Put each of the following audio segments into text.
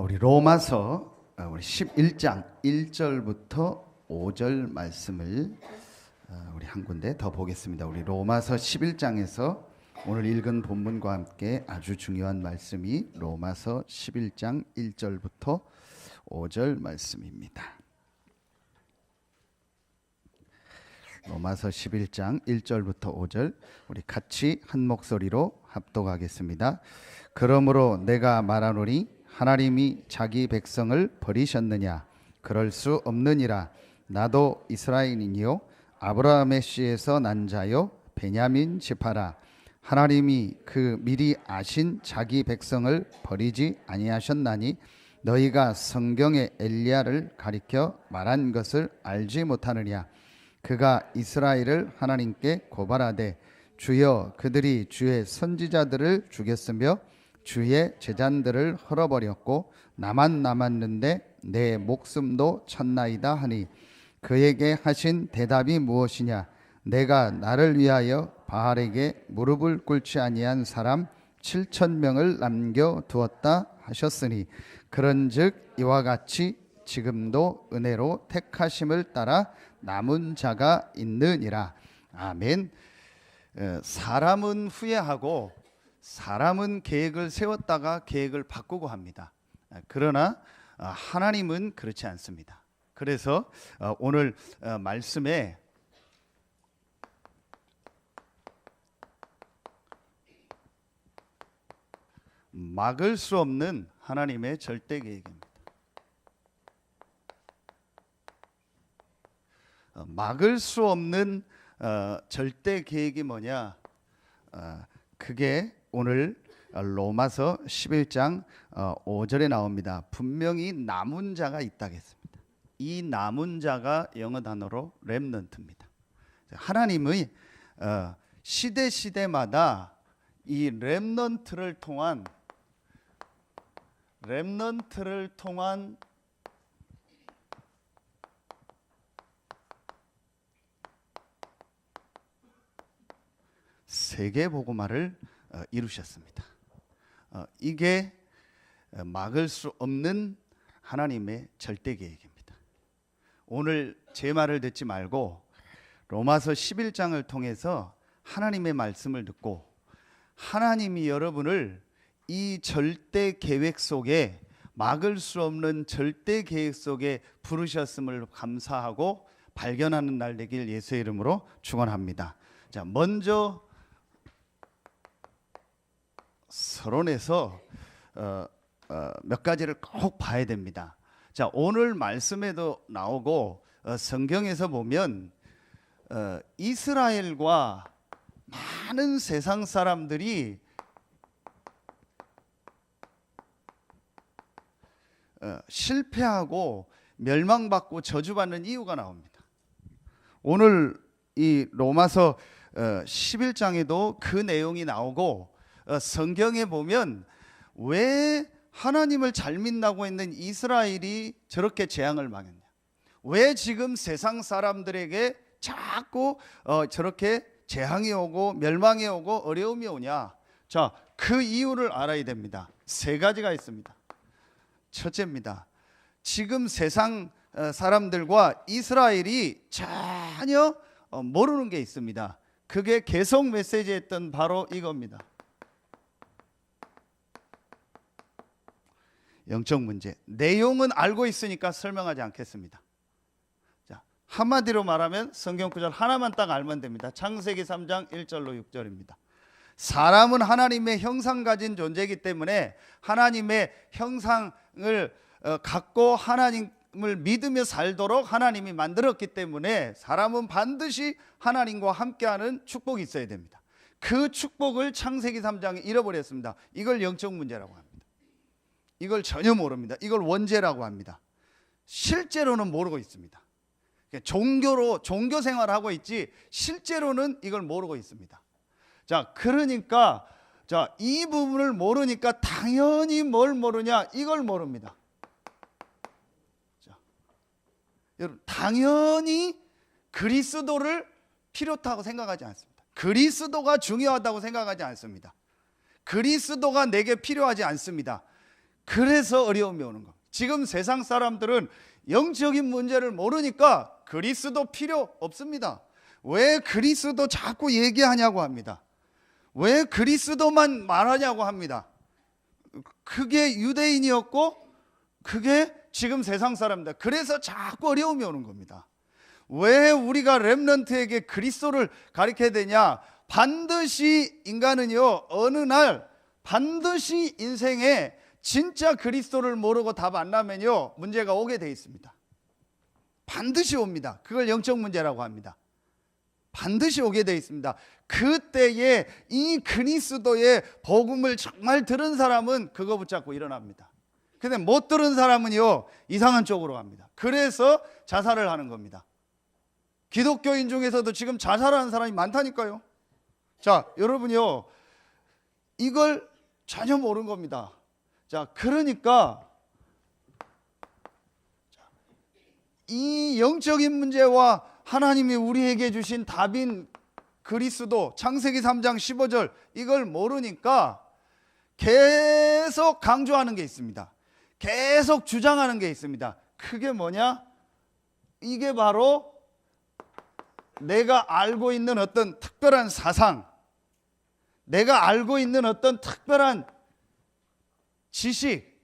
우리 로마서 우리 11장 1절부터 5절 말씀을 우리 한 군데 더 보겠습니다. 우리 로마서 11장에서 오늘 읽은 본문과 함께 아주 중요한 말씀이 로마서 11장 1절부터 5절 말씀입니다. 로마서 11장 1절부터 5절 우리 같이 한 목소리로 합독하겠습니다. 그러므로 내가 말하노니 하나님이 자기 백성을 버리셨느냐? 그럴 수 없느니라. 나도 이스라엘인이요 아브라함의 씨에서 난 자요 베냐민 지파라. 하나님이 그 미리 아신 자기 백성을 버리지 아니하셨나니 너희가 성경의 엘리야를 가리켜 말한 것을 알지 못하느냐? 그가 이스라엘을 하나님께 고발하되 주여 그들이 주의 선지자들을 죽였으며 주의 제잔들을 헐어버렸고 나만 남았는데 내 목숨도 쳤나이다 하니 그에게 하신 대답이 무엇이냐? 내가 나를 위하여 바알에게 무릎을 꿇지 아니한 사람 7,000명을 남겨두었다 하셨으니 그런즉 이와 같이 지금도 은혜로 택하심을 따라 남은 자가 있느니라. 아멘. 사람은 후회하고 사람은 계획을 세웠다가 계획을 바꾸고 합니다. 그러나 하나님은 그렇지 않습니다. 그래서 오늘 말씀에 막을 수 없는 하나님의 절대 계획입니다. 막을 수 없는 절대 계획이 뭐냐? 그게 오늘 로마서 11장 5절에 나옵니다. 분명히 남은 자가 있다고 했습니다. 이 남은 자가 영어 단어로 렘넌트입니다. 하나님의 시대마다 이 렘넌트를 통한 세계 복음화를 이루셨습니다. 이게 막을 수 없는 하나님의 절대 계획입니다. 오늘 제 말을 듣지 말고 로마서 11장을 통해서 하나님의 말씀을 듣고 하나님이 여러분을 이 절대 계획 속에 막을 수 없는 절대 계획 속에 부르셨음을 감사하고 발견하는 날 되길 예수의 이름으로 축원합니다. 자, 먼저 서론에서 몇 가지를 꼭 봐야 됩니다. 자, 오늘 말씀에도 나오고 성경에서 보면 이스라엘과 많은 세상 사람들이 실패하고 멸망받고 저주받는 이유가 나옵니다. 오늘 이 로마서 11장에도 그 내용이 나오고 성경에 보면 왜 하나님을 잘 믿는다고 했는 이스라엘이 저렇게 재앙을 당했냐? 왜 지금 세상 사람들에게 자꾸 저렇게 재앙이 오고 멸망이 오고 어려움이 오냐? 자, 그 이유를 알아야 됩니다. 세 가지가 있습니다. 첫째입니다. 지금 세상 사람들과 이스라엘이 전혀 모르는 게 있습니다. 그게 계속 메시지에 했던 바로 이겁니다. 영적 문제. 내용은 알고 있으니까 설명하지 않겠습니다. 자, 한마디로 말하면 성경 구절 하나만 딱 알면 됩니다. 창세기 3장 1절로 6절입니다. 사람은 하나님의 형상 가진 존재이기 때문에 하나님의 형상을 갖고 하나님을 믿으며 살도록 하나님이 만들었기 때문에 사람은 반드시 하나님과 함께하는 축복이 있어야 됩니다. 그 축복을 창세기 3장에 잃어버렸습니다. 이걸 영적 문제라고 합니다. 이걸 전혀 모릅니다. 이걸 원죄라고 합니다. 실제로는 모르고 있습니다. 종교 생활을 하고 있지 실제로는 이걸 모르고 있습니다. 자, 그러니까 이 부분을 모르니까 당연히 뭘 모르냐? 이걸 모릅니다. 자, 여러분, 당연히 그리스도를 필요하다고 생각하지 않습니다. 그리스도가 중요하다고 생각하지 않습니다. 그리스도가 내게 필요하지 않습니다. 그래서 어려움이 오는 겁니다. 지금 세상 사람들은 영적인 문제를 모르니까 그리스도 필요 없습니다. 왜 그리스도 자꾸 얘기하냐고 합니다. 왜 그리스도만 말하냐고 합니다. 그게 유대인이었고 그게 지금 세상 사람이다. 그래서 자꾸 어려움이 오는 겁니다. 왜 우리가 렘넌트에게 그리스도를 가르쳐야 되냐? 반드시 인간은요, 어느 날 반드시 인생에 진짜 그리스도를 모르고 답 안 나면요, 문제가 오게 돼 있습니다. 반드시 옵니다. 그걸 영적 문제라고 합니다. 반드시 오게 돼 있습니다. 그때에 이 그리스도의 복음을 정말 들은 사람은 그거 붙잡고 일어납니다. 근데 못 들은 사람은요, 이상한 쪽으로 갑니다. 그래서 자살을 하는 겁니다. 기독교인 중에서도 지금 자살하는 사람이 많다니까요. 자, 여러분요, 이걸 전혀 모르는 겁니다. 자, 그러니까 이 영적인 문제와 하나님이 우리에게 주신 답인 그리스도, 창세기 3장 15절, 이걸 모르니까 계속 강조하는 게 있습니다. 계속 주장하는 게 있습니다. 그게 뭐냐? 이게 바로 내가 알고 있는 어떤 특별한 사상, 내가 알고 있는 어떤 특별한 지식,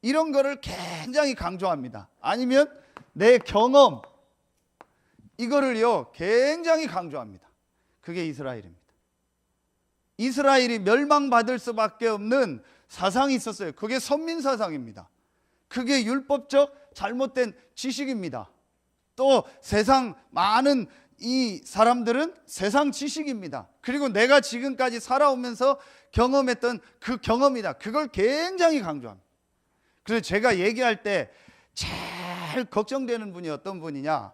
이런 거를 굉장히 강조합니다. 아니면 내 경험, 이거를요 굉장히 강조합니다. 그게 이스라엘입니다. 이스라엘이 멸망받을 수밖에 없는 사상이 있었어요. 그게 선민사상입니다. 그게 율법적 잘못된 지식입니다. 또 세상 많은 이 사람들은 세상 지식입니다. 그리고 내가 지금까지 살아오면서 경험했던 그 경험이다. 그걸 굉장히 강조합니다. 그래서 제가 얘기할 때 제일 걱정되는 분이 어떤 분이냐,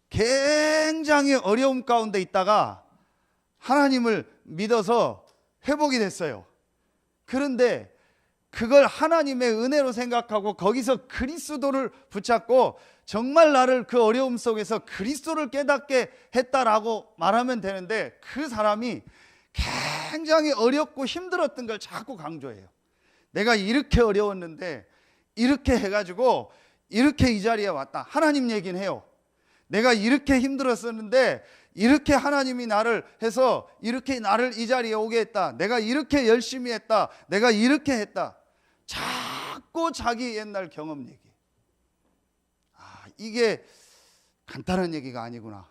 굉장히 어려움 가운데 있다가 하나님을 믿어서 회복이 됐어요. 그런데 그걸 하나님의 은혜로 생각하고 거기서 그리스도를 붙잡고 정말 나를 그 어려움 속에서 그리스도를 깨닫게 했다라고 말하면 되는데, 그 사람이 굉장히 어렵고 힘들었던 걸 자꾸 강조해요. 내가 이렇게 어려웠는데 이렇게 해가지고 이렇게 이 자리에 왔다. 하나님 얘기는 해요. 내가 이렇게 힘들었었는데 이렇게 하나님이 나를 해서 이렇게 나를 이 자리에 오게 했다. 내가 이렇게 열심히 했다. 내가 이렇게 했다. 자꾸 자기 옛날 경험 얘기. 이게 간단한 얘기가 아니구나.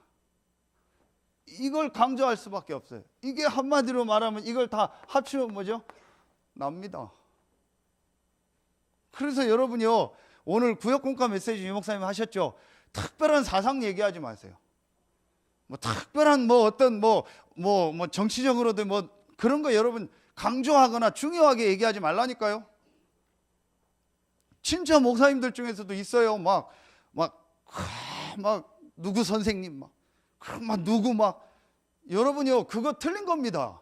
이걸 강조할 수밖에 없어요. 이게 한마디로 말하면 이걸 다 합치면 뭐죠? 납니다. 그래서 여러분이요, 오늘 구역공과 메시지 유 목사님 하셨죠? 특별한 사상 얘기하지 마세요. 뭐 특별한 뭐 어떤 뭐 정치적으로도 뭐 그런 거 여러분 강조하거나 중요하게 얘기하지 말라니까요. 진짜 목사님들 중에서도 있어요. 막 누구 선생님 막 누구 여러분이요, 그거 틀린 겁니다.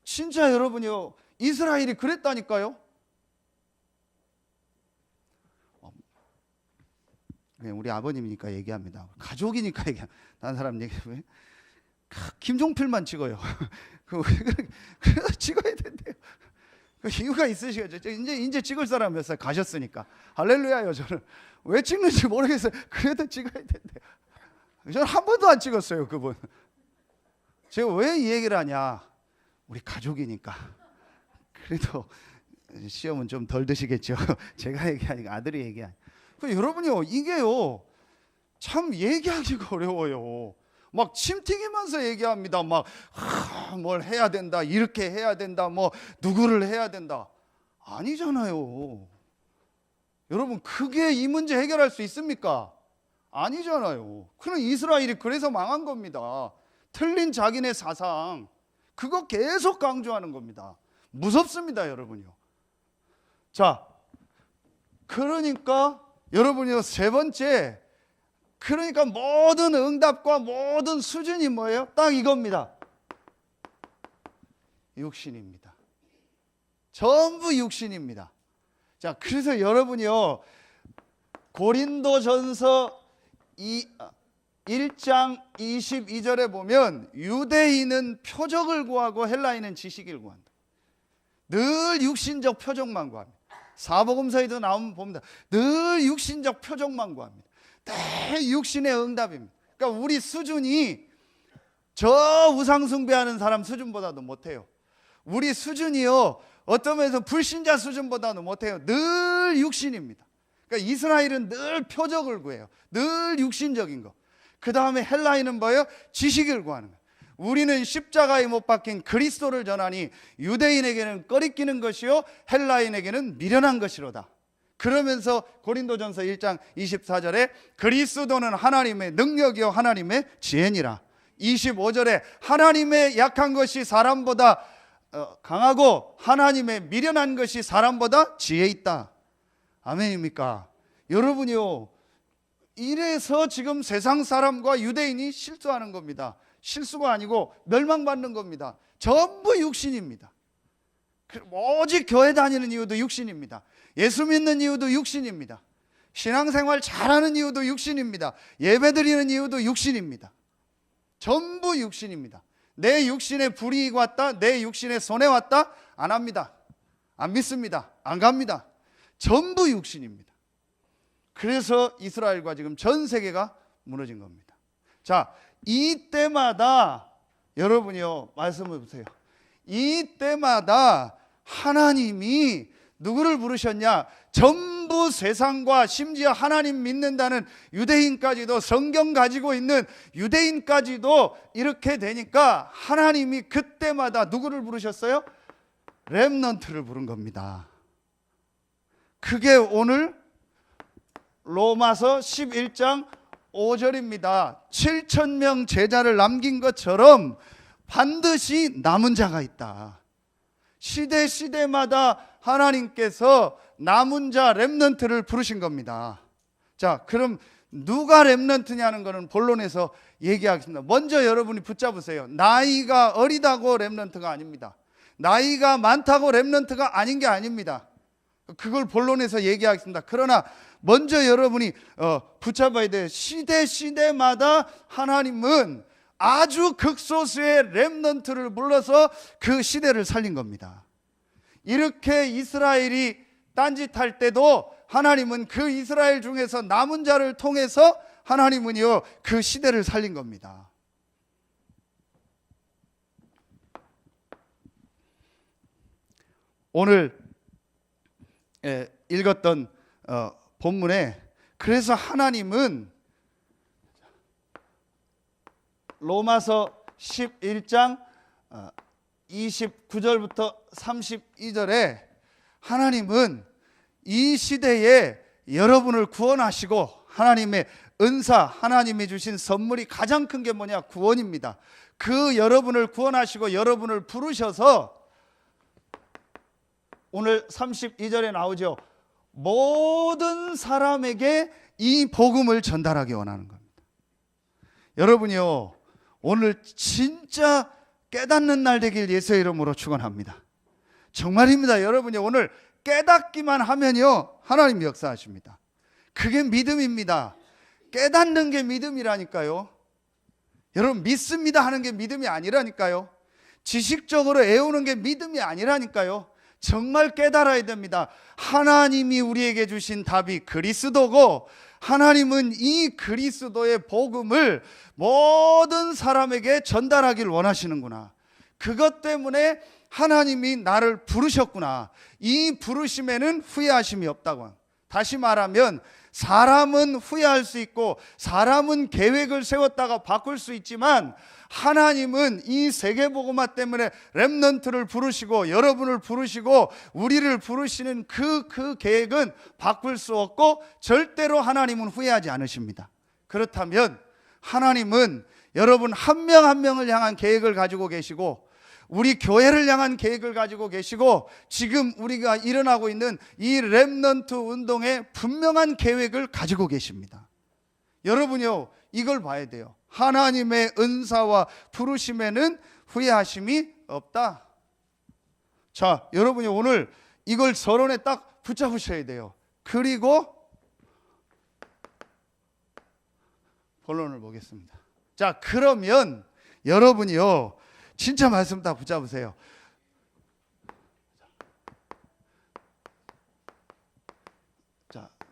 진짜 여러분이요, 이스라엘이 그랬다니까요. 우리 아버님이니까 얘기합니다. 가족이니까 얘기합니다. 다른 사람 얘기하면 김종필만 찍어요. 그래서 찍어야 된대요. 그 이유가 있으시겠죠. 이제 찍을 사람 몇 살 가셨으니까 할렐루야요. 저는 왜 찍는지 모르겠어요. 그래도 찍어야 된대요. 저는 한 번도 안 찍었어요, 그분. 제가 왜 이 얘기를 하냐, 우리 가족이니까. 그래도 시험은 좀 덜 드시겠죠. 제가 얘기하니까 아들이 얘기하니까. 여러분이요, 이게요 참 얘기하기가 어려워요. 막 침 튀기면서 얘기합니다. 뭘 해야 된다, 이렇게 해야 된다, 뭐 누구를 해야 된다. 아니잖아요. 여러분, 그게 이 문제 해결할 수 있습니까? 아니잖아요. 그럼 이스라엘이 그래서 망한 겁니다. 틀린 자기네 사상, 그거 계속 강조하는 겁니다. 무섭습니다, 여러분이요. 자, 그러니까 여러분이요, 세 번째, 그러니까 모든 응답과 모든 수준이 뭐예요? 딱 이겁니다. 육신입니다. 전부 육신입니다. 자, 그래서 여러분이요, 고린도전서 1장 22절에 보면 유대인은 표적을 구하고 헬라인은 지식을 구한다. 늘 육신적 표적만 구합니다. 사복음서에도 나오면 봅니다. 늘 육신적 표적만 구합니다. 늘 육신의 응답입니다. 그러니까 우리 수준이 저 우상 숭배하는 사람 수준보다도 못해요. 우리 수준이요, 어떤 면에서 불신자 수준보다도 못해요. 늘 육신입니다. 그러니까 이스라엘은 늘 표적을 구해요. 늘 육신적인 거. 그 다음에 헬라인은 뭐예요? 지식을 구하는 거예요. 우리는 십자가에 못 박힌 그리스도를 전하니 유대인에게는 꺼리끼는 것이요 헬라인에게는 미련한 것이로다. 그러면서 고린도전서 1장 24절에 그리스도는 하나님의 능력이요 하나님의 지혜니라. 25절에 하나님의 약한 것이 사람보다 강하고 하나님의 미련한 것이 사람보다 지혜 있다. 아멘입니까? 여러분이요, 이래서 지금 세상 사람과 유대인이 실수하는 겁니다. 실수가 아니고 멸망받는 겁니다. 전부 육신입니다. 오직 교회 다니는 이유도 육신입니다. 예수 믿는 이유도 육신입니다. 신앙생활 잘하는 이유도 육신입니다. 예배 드리는 이유도 육신입니다. 전부 육신입니다. 내 육신에 불이익 왔다, 내 육신에 손해 왔다, 안 합니다. 안 믿습니다. 안 갑니다. 전부 육신입니다. 그래서 이스라엘과 지금 전 세계가 무너진 겁니다. 자, 이때마다 여러분이요, 말씀해 보세요. 이때마다 하나님이 누구를 부르셨냐? 전부 세상과 심지어 하나님 믿는다는 유대인까지도, 성경 가지고 있는 유대인까지도 이렇게 되니까 하나님이 그때마다 누구를 부르셨어요? 렘넌트를 부른 겁니다. 그게 오늘 로마서 11장 5절입니다. 7,000명 제자를 남긴 것처럼 반드시 남은 자가 있다. 시대 시대마다 하나님께서 남은 자 렘넌트를 부르신 겁니다. 자, 그럼 누가 렘넌트냐는 것은 본론에서 얘기하겠습니다. 먼저 여러분이 붙잡으세요. 나이가 어리다고 렘넌트가 아닙니다. 나이가 많다고 렘넌트가 아닌 게 아닙니다. 그걸 본론에서 얘기하겠습니다. 그러나 먼저 여러분이 붙잡아야 돼요. 시대 시대마다 하나님은 아주 극소수의 렘넌트를 불러서 그 시대를 살린 겁니다. 이렇게 이스라엘이 딴짓할 때도 하나님은 그 이스라엘 중에서 남은 자를 통해서 하나님은요 그 시대를 살린 겁니다. 오늘 읽었던 본문에 그래서 하나님은 로마서 11장 29절부터 32절에 하나님은 이 시대에 여러분을 구원하시고 하나님의 은사, 하나님이 주신 선물이 가장 큰 게 뭐냐? 구원입니다. 그 여러분을 구원하시고 여러분을 부르셔서 오늘 32절에 나오죠. 모든 사람에게 이 복음을 전달하기 원하는 겁니다. 여러분이요, 오늘 진짜 깨닫는 날 되길 예수의 이름으로 축원합니다. 정말입니다. 여러분이 오늘 깨닫기만 하면요 하나님 역사하십니다. 그게 믿음입니다. 깨닫는 게 믿음이라니까요. 여러분, 믿습니다 하는 게 믿음이 아니라니까요. 지식적으로 애우는 게 믿음이 아니라니까요. 정말 깨달아야 됩니다. 하나님이 우리에게 주신 답이 그리스도고 하나님은 이 그리스도의 복음을 모든 사람에게 전달하길 원하시는구나. 그것 때문에 하나님이 나를 부르셨구나. 이 부르심에는 후회하심이 없다고. 다시 말하면 사람은 후회할 수 있고 사람은 계획을 세웠다가 바꿀 수 있지만 하나님은 이 세계복음화 때문에 렘넌트를 부르시고 여러분을 부르시고 우리를 부르시는 그 계획은 바꿀 수 없고 절대로 하나님은 후회하지 않으십니다. 그렇다면 하나님은 여러분 한 명 한 명을 향한 계획을 가지고 계시고 우리 교회를 향한 계획을 가지고 계시고 지금 우리가 일어나고 있는 이 렘넌트 운동에 분명한 계획을 가지고 계십니다. 여러분요, 이걸 봐야 돼요. 하나님의 은사와 부르심에는 후회하심이 없다. 자, 여러분이 오늘 이걸 서론에 딱 붙잡으셔야 돼요. 그리고 본론을 보겠습니다. 자, 그러면 여러분이요 진짜 말씀 다 붙잡으세요.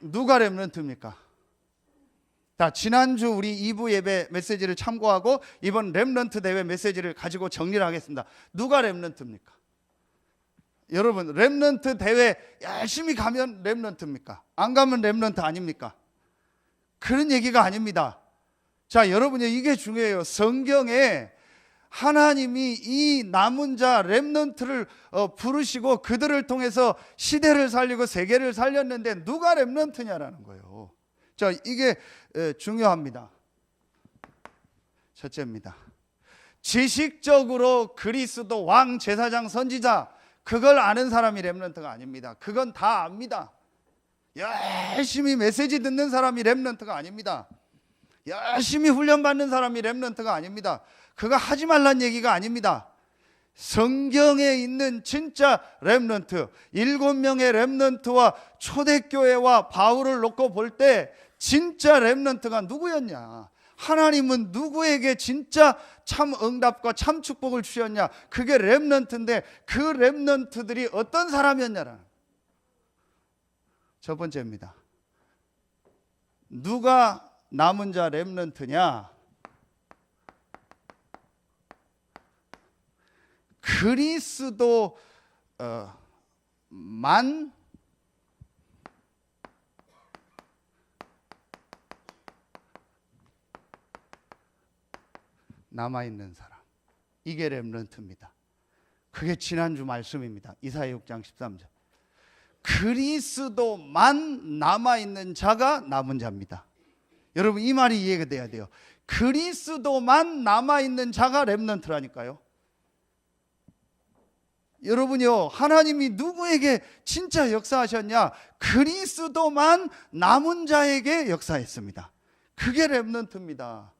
누가 렘넌트입니까? 자, 지난주 우리 2부 예배 메시지를 참고하고 이번 렘넌트 대회 메시지를 가지고 정리를 하겠습니다. 누가 렘넌트입니까? 여러분, 렘넌트 대회 열심히 가면 렘넌트입니까? 안 가면 렘넌트 아닙니까? 그런 얘기가 아닙니다. 자, 여러분이 이게 중요해요. 성경에 하나님이 이 남은 자 렘넌트를 부르시고 그들을 통해서 시대를 살리고 세계를 살렸는데 누가 렘넌트냐라는 거예요. 자, 이게 중요합니다. 첫째입니다. 지식적으로 그리스도 왕, 제사장, 선지자 그걸 아는 사람이 렘넌트가 아닙니다. 그건 다 압니다. 열심히 메시지 듣는 사람이 렘넌트가 아닙니다. 열심히 훈련받는 사람이 렘넌트가 아닙니다. 그거 하지 말란 얘기가 아닙니다. 성경에 있는 진짜 렘넌트, 7명의 렘넌트와 초대교회와 바울을 놓고 볼 때 진짜 렘넌트가 누구였냐? 하나님은 누구에게 진짜 참 응답과 참 축복을 주셨냐? 그게 렘넌트인데 그 렘넌트들이 어떤 사람이었냐라는 첫 번째입니다. 누가 남은 자 렘넌트냐? 그리스도만 남아있는 사람, 이게 렘넌트입니다. 그게 지난주 말씀입니다. 이사야 6장 13절. 그리스도만 남아있는 자가 남은 자입니다. 여러분, 이 말이 이해가 돼야 돼요. 그리스도만 남아있는 자가 렘넌트라니까요. 여러분요, 하나님이 누구에게 진짜 역사하셨냐? 그리스도만 남은 자에게 역사했습니다. 그게 렘넌트입니다.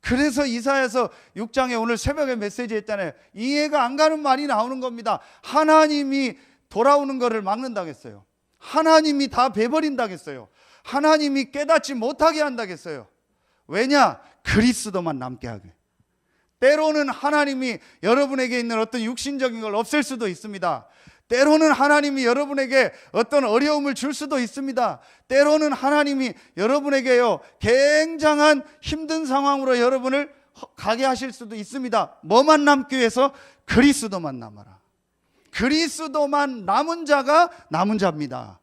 그래서 이사야서 6장에 오늘 새벽에 메시지 했잖아요. 이해가 안 가는 말이 나오는 겁니다. 하나님이 돌아오는 것을 막는다겠어요. 하나님이 다 베버린다겠어요. 하나님이 깨닫지 못하게 한다겠어요. 왜냐? 그리스도만 남게 하게. 때로는 하나님이 여러분에게 있는 어떤 육신적인 걸 없앨 수도 있습니다. 때로는 하나님이 여러분에게 어떤 어려움을 줄 수도 있습니다. 때로는 하나님이 여러분에게요, 굉장한 힘든 상황으로 여러분을 가게 하실 수도 있습니다. 뭐만 남기 위해서? 그리스도만 남아라. 그리스도만 남은 자가 남은 자입니다.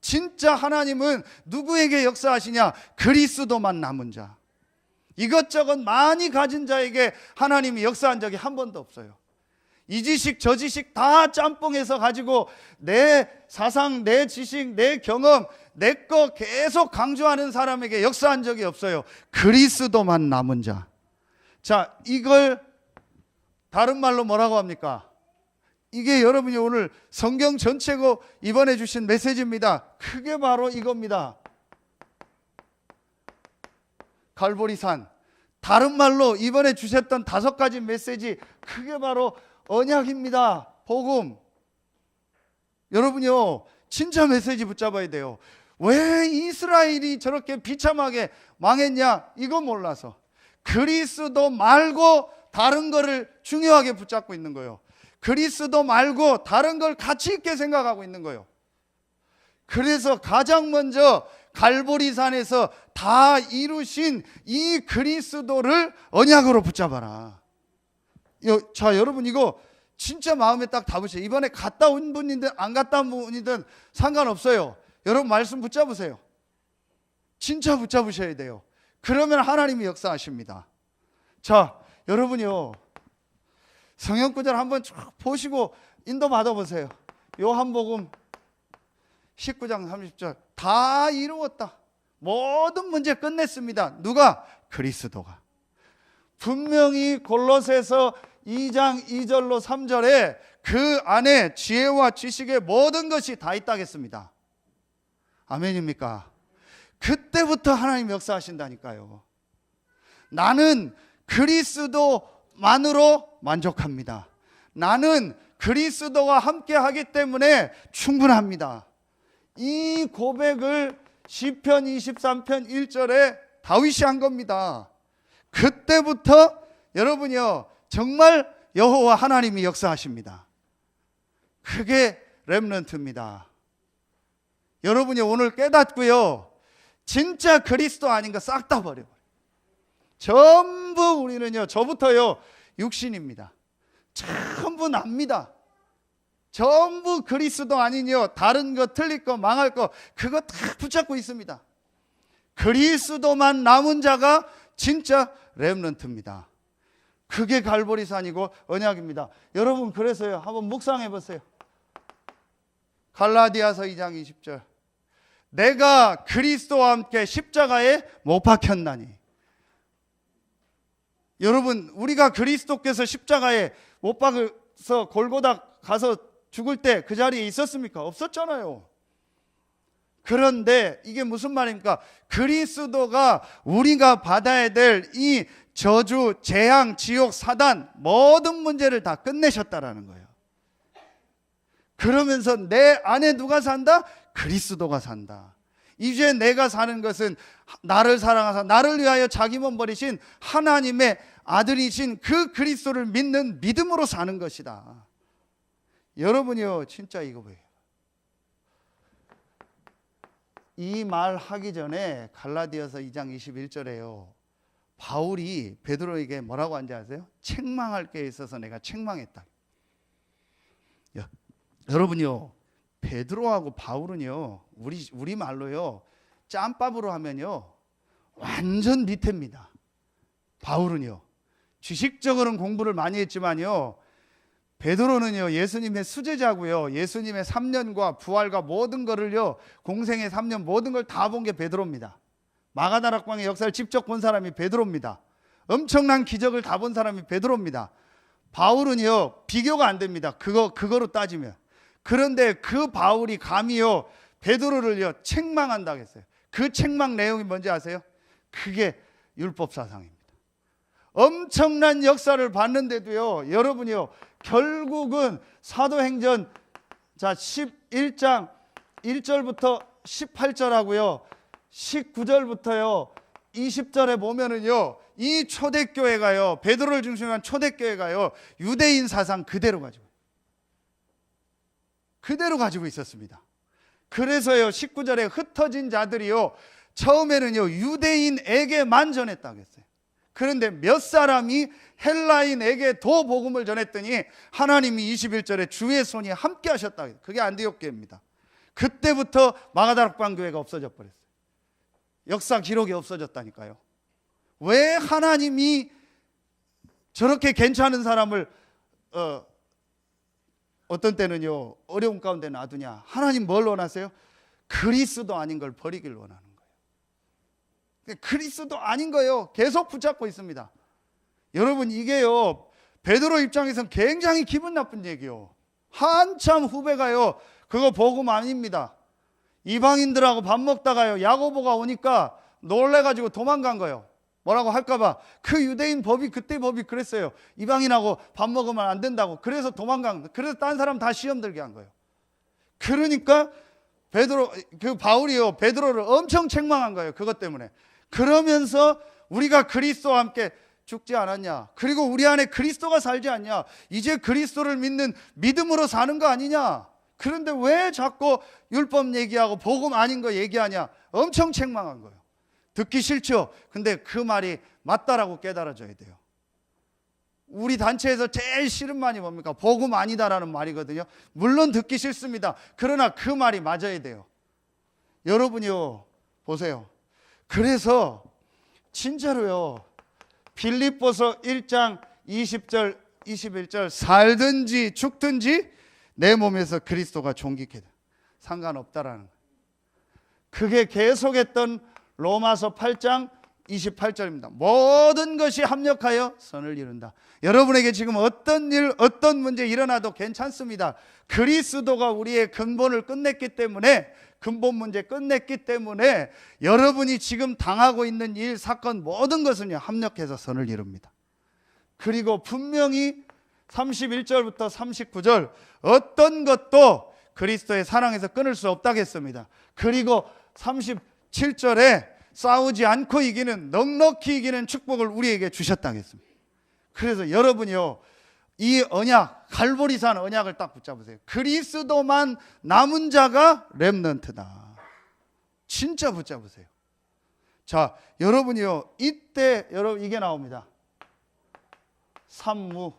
진짜 하나님은 누구에게 역사하시냐? 그리스도만 남은 자. 이것저것 많이 가진 자에게 하나님이 역사한 적이 한 번도 없어요. 이 지식 저 지식 다 짬뽕해서 가지고 내 사상, 내 지식, 내 경험, 내 거 계속 강조하는 사람에게 역사한 적이 없어요. 그리스도만 남은 자. 자, 이걸 다른 말로 뭐라고 합니까? 이게 여러분이 오늘 성경 전체고 이번에 주신 메시지입니다. 그게 바로 이겁니다. 갈보리산. 다른 말로 이번에 주셨던 5가지 메시지, 그게 바로 언약입니다. 복음. 여러분요, 진짜 메시지 붙잡아야 돼요. 왜 이스라엘이 저렇게 비참하게 망했냐? 이거 몰라서 그리스도 말고 다른 거를 중요하게 붙잡고 있는 거예요. 그리스도 말고 다른 걸 가치 있게 생각하고 있는 거예요. 그래서 가장 먼저 갈보리산에서 다 이루신 이 그리스도를 언약으로 붙잡아라. 자, 여러분, 이거 진짜 마음에 딱 담으세요. 이번에 갔다 온 분이든 안 갔다 온 분이든 상관없어요. 여러분, 말씀 붙잡으세요. 진짜 붙잡으셔야 돼요. 그러면 하나님이 역사하십니다. 자, 여러분이요, 성경구절 한번 쭉 보시고 인도 받아보세요. 요한복음 19장 30절. 다 이루었다. 모든 문제 끝냈습니다. 누가? 그리스도가. 분명히 골로새서 2장 2절로 3절에 그 안에 지혜와 지식의 모든 것이 다 있다겠습니다. 아멘입니까? 그때부터 하나님 역사하신다니까요. 나는 그리스도만으로 만족합니다. 나는 그리스도와 함께 하기 때문에 충분합니다. 이 고백을 시편 23편 1절에 다윗이 한 겁니다. 그때부터 여러분이요, 정말 여호와 하나님이 역사하십니다. 그게 렘넌트입니다. 여러분이 오늘 깨닫고요, 진짜 그리스도 아닌 거 싹 다 버려버려요. 전부 우리는요, 저부터요, 육신입니다. 전부 납니다. 전부 그리스도 아니요, 다른 거, 틀릴 거, 망할 거, 그거 다 붙잡고 있습니다. 그리스도만 남은 자가 진짜 렘넌트입니다. 그게 갈보리산이고 언약입니다. 여러분, 그래서요, 한번 묵상해 보세요. 갈라디아서 2장 20절. 내가 그리스도와 함께 십자가에 못 박혔나니. 여러분, 우리가 그리스도께서 십자가에 못 박혀서 골고다 가서 죽을 때 그 자리에 있었습니까? 없었잖아요. 그런데 이게 무슨 말입니까? 그리스도가 우리가 받아야 될 이 저주, 재앙, 지옥, 사단 모든 문제를 다 끝내셨다라는 거예요. 그러면서 내 안에 누가 산다? 그리스도가 산다. 이제 내가 사는 것은 나를 사랑하사 나를 위하여 자기 몸 버리신 하나님의 아들이신 그 그리스도를 믿는 믿음으로 사는 것이다. 여러분이요, 진짜 이거 보여요. 이 말 하기 전에 갈라디아서 2장 21절에요, 바울이 베드로에게 뭐라고 한지 아세요? 책망할 게 있어서 내가 책망했다. 여러분요, 베드로하고 바울은요, 우리 말로요, 짬밥으로 하면요, 완전 밑에입니다. 바울은요, 지식적으로는 공부를 많이 했지만요, 베드로는요, 예수님의 수제자고요, 예수님의 3년과 부활과 모든 거를요, 공생의 3년 모든 걸 다 본 게 베드로입니다. 마가다락방의 역사를 직접 본 사람이 베드로입니다. 엄청난 기적을 다 본 사람이 베드로입니다. 바울은요, 비교가 안 됩니다. 그거로 따지면. 그런데 그 바울이 감히요, 베드로를요, 책망한다고 했어요. 그 책망 내용이 뭔지 아세요? 그게 율법사상입니다. 엄청난 역사를 봤는데도요, 여러분이요, 결국은 사도행전 11장 1절부터 18절하고요, 19절부터요 20절에 보면은요, 이 초대교회가요, 베드로를 중심으로 한 초대교회가요, 유대인 사상 그대로 가지고 있었습니다. 그래서요, 19절에 흩어진 자들이요, 처음에는요, 유대인에게만 전했다고 했어요. 그런데 몇 사람이 헬라인에게도 복음을 전했더니 하나님이 21절에 주의 손이 함께 하셨다고 했어요. 그게 안디옥 교회입니다. 그때부터 마가다락방 교회가 없어져 버렸어요. 역사 기록이 없어졌다니까요. 왜 하나님이 저렇게 괜찮은 사람을 어떤 때는요, 어려운 가운데 놔두냐? 하나님 뭘 원하세요? 그리스도 아닌 걸 버리길 원하는 거예요. 그리스도 아닌 거예요. 계속 붙잡고 있습니다. 여러분, 이게요, 베드로 입장에서는 굉장히 기분 나쁜 얘기요. 한참 후배가요, 그거 복음 아닙니다. 이방인들하고 밥 먹다가요, 야고보가 오니까 놀래가지고 도망간 거예요. 뭐라고 할까봐. 그 유대인 법이, 그때 법이 그랬어요. 이방인하고 밥 먹으면 안 된다고. 그래서 도망간 거예요. 그래서 딴 사람 다 시험 들게 한 거예요. 그러니까 바울이요, 베드로를 엄청 책망한 거예요. 그것 때문에. 그러면서 우리가 그리스도와 함께 죽지 않았냐? 그리고 우리 안에 그리스도가 살지 않냐? 이제 그리스도를 믿는 믿음으로 사는 거 아니냐? 그런데 왜 자꾸 율법 얘기하고 복음 아닌 거 얘기하냐? 엄청 책망한 거예요. 듣기 싫죠? 근데 그 말이 맞다라고 깨달아져야 돼요. 우리 단체에서 제일 싫은 말이 뭡니까? 복음 아니다라는 말이거든요. 물론 듣기 싫습니다. 그러나 그 말이 맞아야 돼요. 여러분이요, 보세요. 그래서 진짜로요, 빌립보서 1장 20절 21절 살든지 죽든지 내 몸에서 그리스도가 존귀케 돼. 상관없다라는 거예요. 그게 계속했던 로마서 8장 28절입니다. 모든 것이 합력하여 선을 이룬다. 여러분에게 지금 어떤 일, 어떤 문제 일어나도 괜찮습니다. 그리스도가 우리의 근본을 끝냈기 때문에, 근본 문제 끝냈기 때문에 여러분이 지금 당하고 있는 일, 사건 모든 것은요, 합력해서 선을 이룹니다. 그리고 분명히 31절부터 39절 어떤 것도 그리스도의 사랑에서 끊을 수 없다겠습니다. 그리고 37절에 싸우지 않고 이기는, 넉넉히 이기는 축복을 우리에게 주셨다겠습니다. 그래서 여러분이요, 이 언약, 갈보리산 언약을 딱 붙잡으세요. 그리스도만 남은 자가 렘넌트다. 진짜 붙잡으세요. 자, 여러분이요, 이때 여러분 이게 나옵니다. 산무.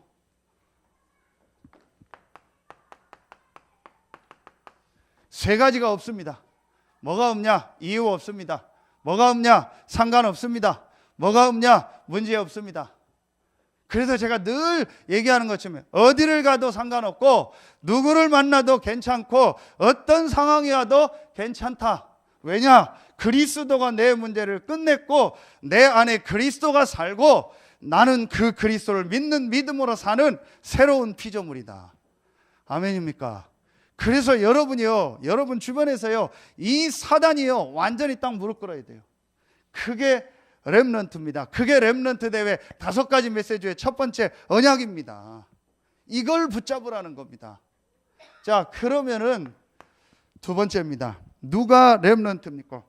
세 가지가 없습니다. 뭐가 없냐? 이유 없습니다. 뭐가 없냐? 상관없습니다. 뭐가 없냐? 문제 없습니다. 그래서 제가 늘 얘기하는 것처럼 어디를 가도 상관없고 누구를 만나도 괜찮고 어떤 상황이 와도 괜찮다. 왜냐? 그리스도가 내 문제를 끝냈고 내 안에 그리스도가 살고 나는 그 그리스도를 믿는 믿음으로 사는 새로운 피조물이다. 아멘입니까? 그래서 여러분이요, 여러분 주변에서요, 이 사단이요, 완전히 딱 무릎 꿇어야 돼요. 그게 렘넌트입니다. 그게 렘넌트 대회 5가지 메시지의 첫 번째 언약입니다. 이걸 붙잡으라는 겁니다. 자, 그러면은 두 번째입니다. 누가 렘넌트입니까?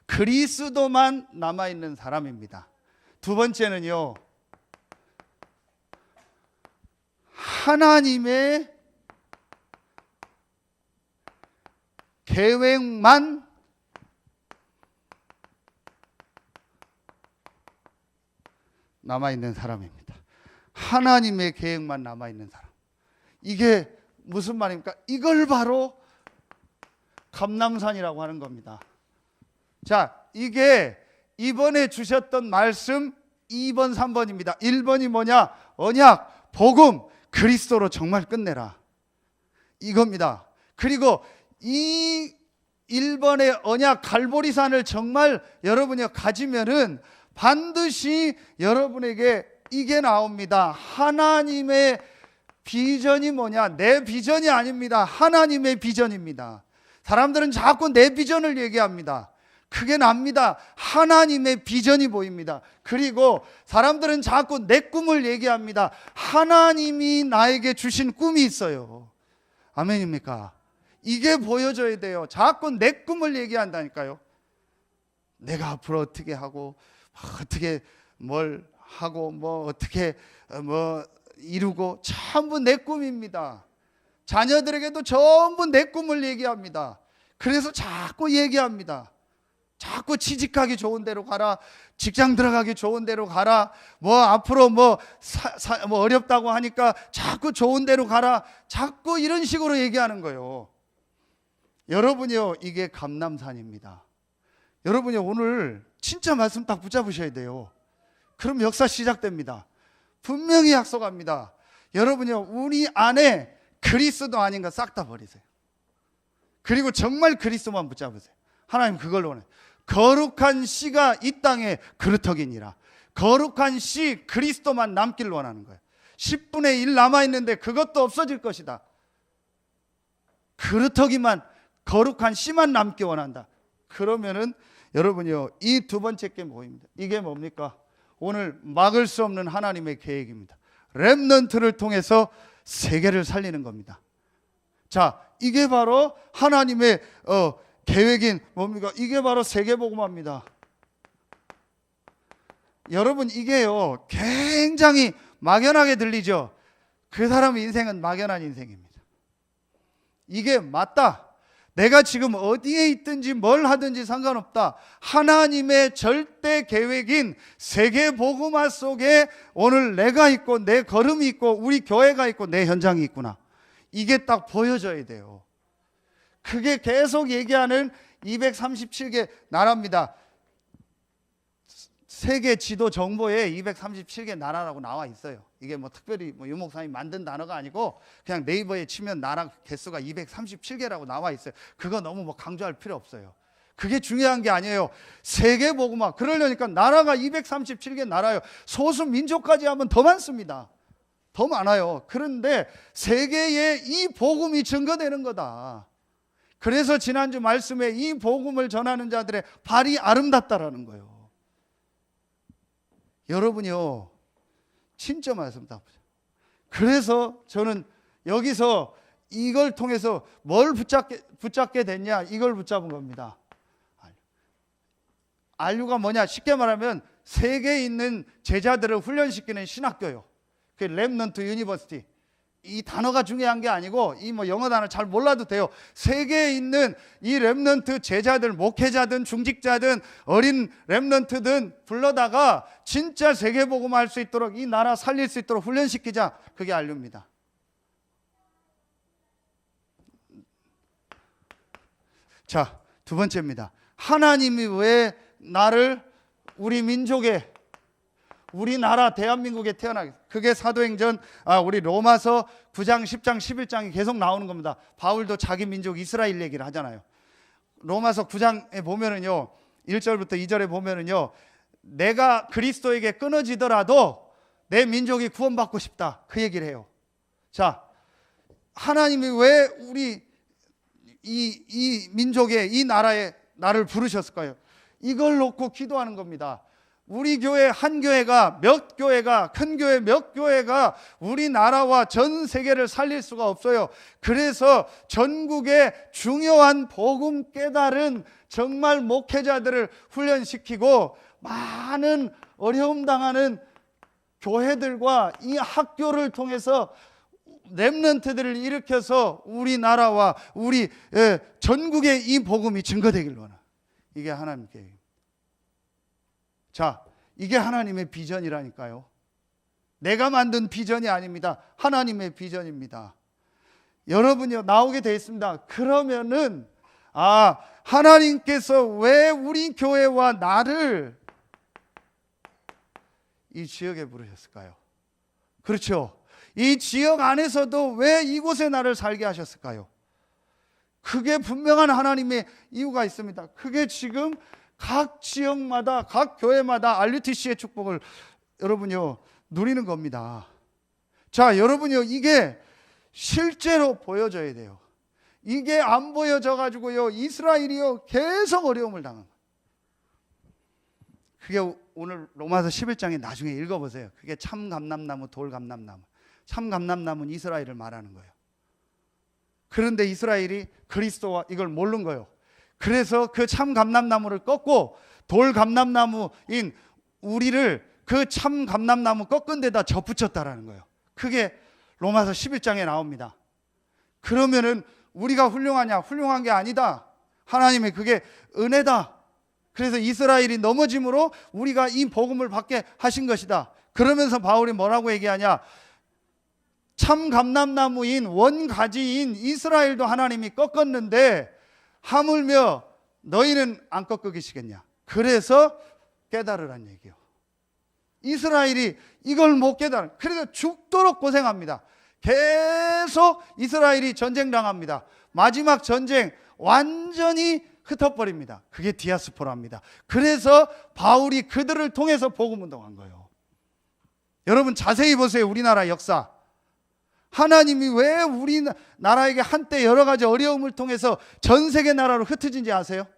그리스도만 남아있는 사람입니다. 두 번째는요, 하나님의 계획만 남아있는 사람입니다. 하나님의 계획만 남아있는 사람. 이게 무슨 말입니까? 이걸 바로 감람산이라고 하는 겁니다. 자, 이게 이번에 주셨던 말씀 2번, 3번입니다. 1번이 뭐냐? 언약, 복음, 그리스도로 정말 끝내라. 이겁니다. 그리고 이 1번의 언약 갈보리산을 정말 여러분이 가지면은 반드시 여러분에게 이게 나옵니다. 하나님의 비전이 뭐냐? 내 비전이 아닙니다. 하나님의 비전입니다. 사람들은 자꾸 내 비전을 얘기합니다. 그게 납니다. 하나님의 비전이 보입니다. 그리고 사람들은 자꾸 내 꿈을 얘기합니다. 하나님이 나에게 주신 꿈이 있어요. 아멘입니까? 이게 보여줘야 돼요. 자꾸 내 꿈을 얘기한다니까요. 내가 앞으로 어떻게 하고 어떻게 뭘 하고 뭐 어떻게 뭐 이루고 전부 내 꿈입니다. 자녀들에게도 전부 내 꿈을 얘기합니다. 그래서 자꾸 얘기합니다. 자꾸 취직하기 좋은 데로 가라, 직장 들어가기 좋은 데로 가라, 뭐 앞으로 뭐 어렵다고 하니까 자꾸 좋은 데로 가라, 자꾸 이런 식으로 얘기하는 거예요. 여러분이요, 이게 감람산입니다. 여러분이 오늘 진짜 말씀 딱 붙잡으셔야 돼요. 그럼 역사 시작됩니다. 분명히 약속합니다. 여러분이요, 우리 안에 그리스도 아닌 거 싹 다 버리세요. 그리고 정말 그리스도만 붙잡으세요. 하나님 그걸 원해요. 거룩한 씨가 이 땅에 그루터기니라. 거룩한 씨 그리스도만 남길 원하는 거예요. 10분의 1 남아있는데 그것도 없어질 것이다. 그루터기만, 거룩한 씨만 남기 원한다. 그러면은 여러분이요, 이 두 번째 게 뭐입니다? 이게 뭡니까? 오늘 막을 수 없는 하나님의 계획입니다. 렘넌트를 통해서 세계를 살리는 겁니다. 자, 이게 바로 하나님의 계획인 뭡니까? 이게 바로 세계복음화입니다. 여러분, 이게요, 굉장히 막연하게 들리죠? 그 사람의 인생은 막연한 인생입니다. 이게 맞다. 내가 지금 어디에 있든지 뭘 하든지 상관없다. 하나님의 절대 계획인 세계복음화 속에 오늘 내가 있고 내 걸음이 있고 우리 교회가 있고 내 현장이 있구나. 이게 딱 보여져야 돼요. 그게 계속 얘기하는 237개 나라입니다. 세계 지도 정보에 237개 나라라고 나와 있어요. 이게 뭐 특별히 뭐 유목사님이 만든 단어가 아니고 그냥 네이버에 치면 나라 개수가 237개라고 나와 있어요. 그거 너무 뭐 강조할 필요 없어요. 그게 중요한 게 아니에요. 세계복음화. 그러려니까 나라가 237개 나라예요. 소수 민족까지 하면 더 많습니다. 더 많아요. 그런데 세계에 이 복음이 증거되는 거다. 그래서 지난주 말씀에 이 복음을 전하는 자들의 발이 아름답다라는 거예요. 여러분이요, 진짜 말씀 다 보세요. 그래서 저는 여기서 이걸 통해서 뭘 붙잡게 됐냐? 이걸 붙잡은 겁니다. RU가 뭐냐? 쉽게 말하면 세계에 있는 제자들을 훈련시키는 신학교요. 그 렘넌트 유니버시티. 이 단어가 중요한 게 아니고 이 뭐 영어 단어 잘 몰라도 돼요. 세계에 있는 이 렘넌트 제자들, 목회자든 중직자든 어린 렘넌트든 불러다가 진짜 세계복음 할 수 있도록 이 나라 살릴 수 있도록 훈련시키자. 그게 알류입니다. 자, 두 번째입니다. 하나님이 왜 나를 우리 민족에, 우리나라 대한민국에 태어나게, 그게 사도행전 우리 로마서 9장 10장 11장이 계속 나오는 겁니다. 바울도 자기 민족 이스라엘 얘기를 하잖아요. 로마서 9장에 보면은요 1절부터 2절에 보면은요 내가 그리스도에게 끊어지더라도 내 민족이 구원받고 싶다, 그 얘기를 해요. 자, 하나님이 왜 우리 이 민족에, 이 나라에 나를 부르셨을까요? 이걸 놓고 기도하는 겁니다. 우리 교회 한 교회가, 몇 교회가, 큰 교회 몇 교회가 우리나라와 전 세계를 살릴 수가 없어요. 그래서 전국의 중요한 복음 깨달은 정말 목회자들을 훈련시키고 많은 어려움 당하는 교회들과 이 학교를 통해서 렘넌트들을 일으켜서 우리나라와 우리 전국에 이 복음이 증거되길 원합니다. 이게 하나님 계획입니다. 자, 이게 하나님의 비전이라니까요. 내가 만든 비전이 아닙니다. 하나님의 비전입니다. 여러분요, 나오게 되어 있습니다. 그러면은 하나님께서 왜 우리 교회와 나를 이 지역에 부르셨을까요? 그렇죠. 이 지역 안에서도 왜 이곳에 나를 살게 하셨을까요? 그게 분명한 하나님의 이유가 있습니다. 그게 지금 각 지역마다, 각 교회마다 RUTC의 축복을 여러분요 누리는 겁니다. 자, 여러분요, 이게 실제로 보여져야 돼요. 이게 안 보여져 가지고요 이스라엘이요 계속 어려움을 당합니다. 그게 오늘 로마서 11장에 나중에 읽어보세요. 그게 참감람나무, 돌감람나무. 참감람나무는 이스라엘을 말하는 거예요. 그런데 이스라엘이 그리스도와 이걸 모르는 거예요. 그래서 그 참감람나무를 꺾고 돌감람나무인 우리를 그 참감람나무 꺾은 데다 접붙였다라는 거예요. 그게 로마서 11장에 나옵니다. 그러면은 우리가 훌륭하냐? 훌륭한 게 아니다. 하나님의 그게 은혜다. 그래서 이스라엘이 넘어짐으로 우리가 이 복음을 받게 하신 것이다. 그러면서 바울이 뭐라고 얘기하냐? 참감람나무인 원가지인 이스라엘도 하나님이 꺾었는데 하물며 너희는 안 꺾어 계시겠냐? 그래서 깨달으란 얘기요. 이스라엘이 이걸 못 깨달아. 그래서 죽도록 고생합니다. 계속 이스라엘이 전쟁당합니다. 마지막 전쟁 완전히 흩어버립니다. 그게 디아스포라입니다. 그래서 바울이 그들을 통해서 복음운동한 거예요. 여러분 자세히 보세요. 우리나라 역사. 하나님이 왜 우리나라에게 한때 여러 가지 어려움을 통해서 전 세계 나라로 흩어진지 아세요?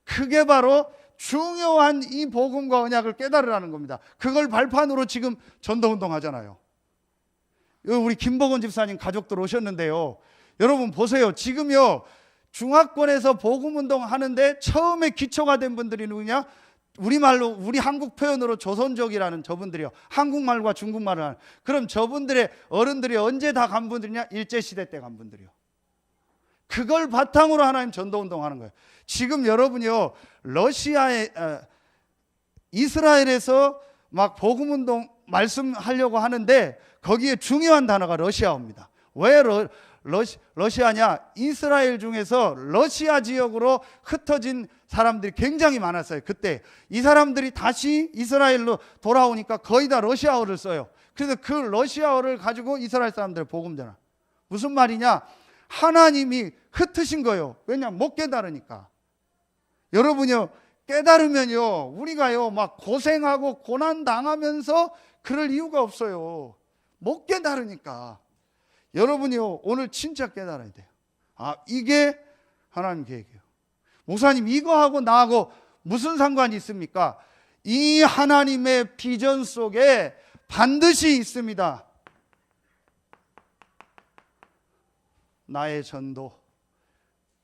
그게 바로 중요한 이 복음과 언약을 깨달으라는 겁니다. 그걸 발판으로 지금 전도운동 하잖아요. 우리 김복원 집사님 가족들 오셨는데요. 여러분 보세요. 지금요 중화권에서 복음운동 하는데 처음에 기초가 된 분들이 누구냐? 우리말로, 우리 한국 표현으로 조선족이라는 저분들이요. 한국말과 중국말을 하는. 그럼 저분들의 어른들이 언제 다 간 분들이냐? 일제시대 때 간 분들이요. 그걸 바탕으로 하나님 전도운동 하는 거예요. 지금 여러분이요, 이스라엘에서 막 복음운동 말씀하려고 하는데 거기에 중요한 단어가 러시아어입니다. 왜 러시아냐? 이스라엘 중에서 러시아 지역으로 흩어진 사람들이 굉장히 많았어요. 그때 이 사람들이 다시 이스라엘로 돌아오니까 거의 다 러시아어를 써요. 그래서 그 러시아어를 가지고 이스라엘 사람들 복음 전하. 무슨 말이냐? 하나님이 흩으신 거예요. 왜냐하면 못 깨달으니까. 여러분요, 깨달으면요 우리가요 막 고생하고 고난 당하면서 그럴 이유가 없어요. 못 깨달으니까. 여러분이요 오늘 진짜 깨달아야 돼요. 이게 하나님 계획이에요. 목사님, 이거하고 나하고 무슨 상관이 있습니까? 이 하나님의 비전 속에 반드시 있습니다. 나의 전도.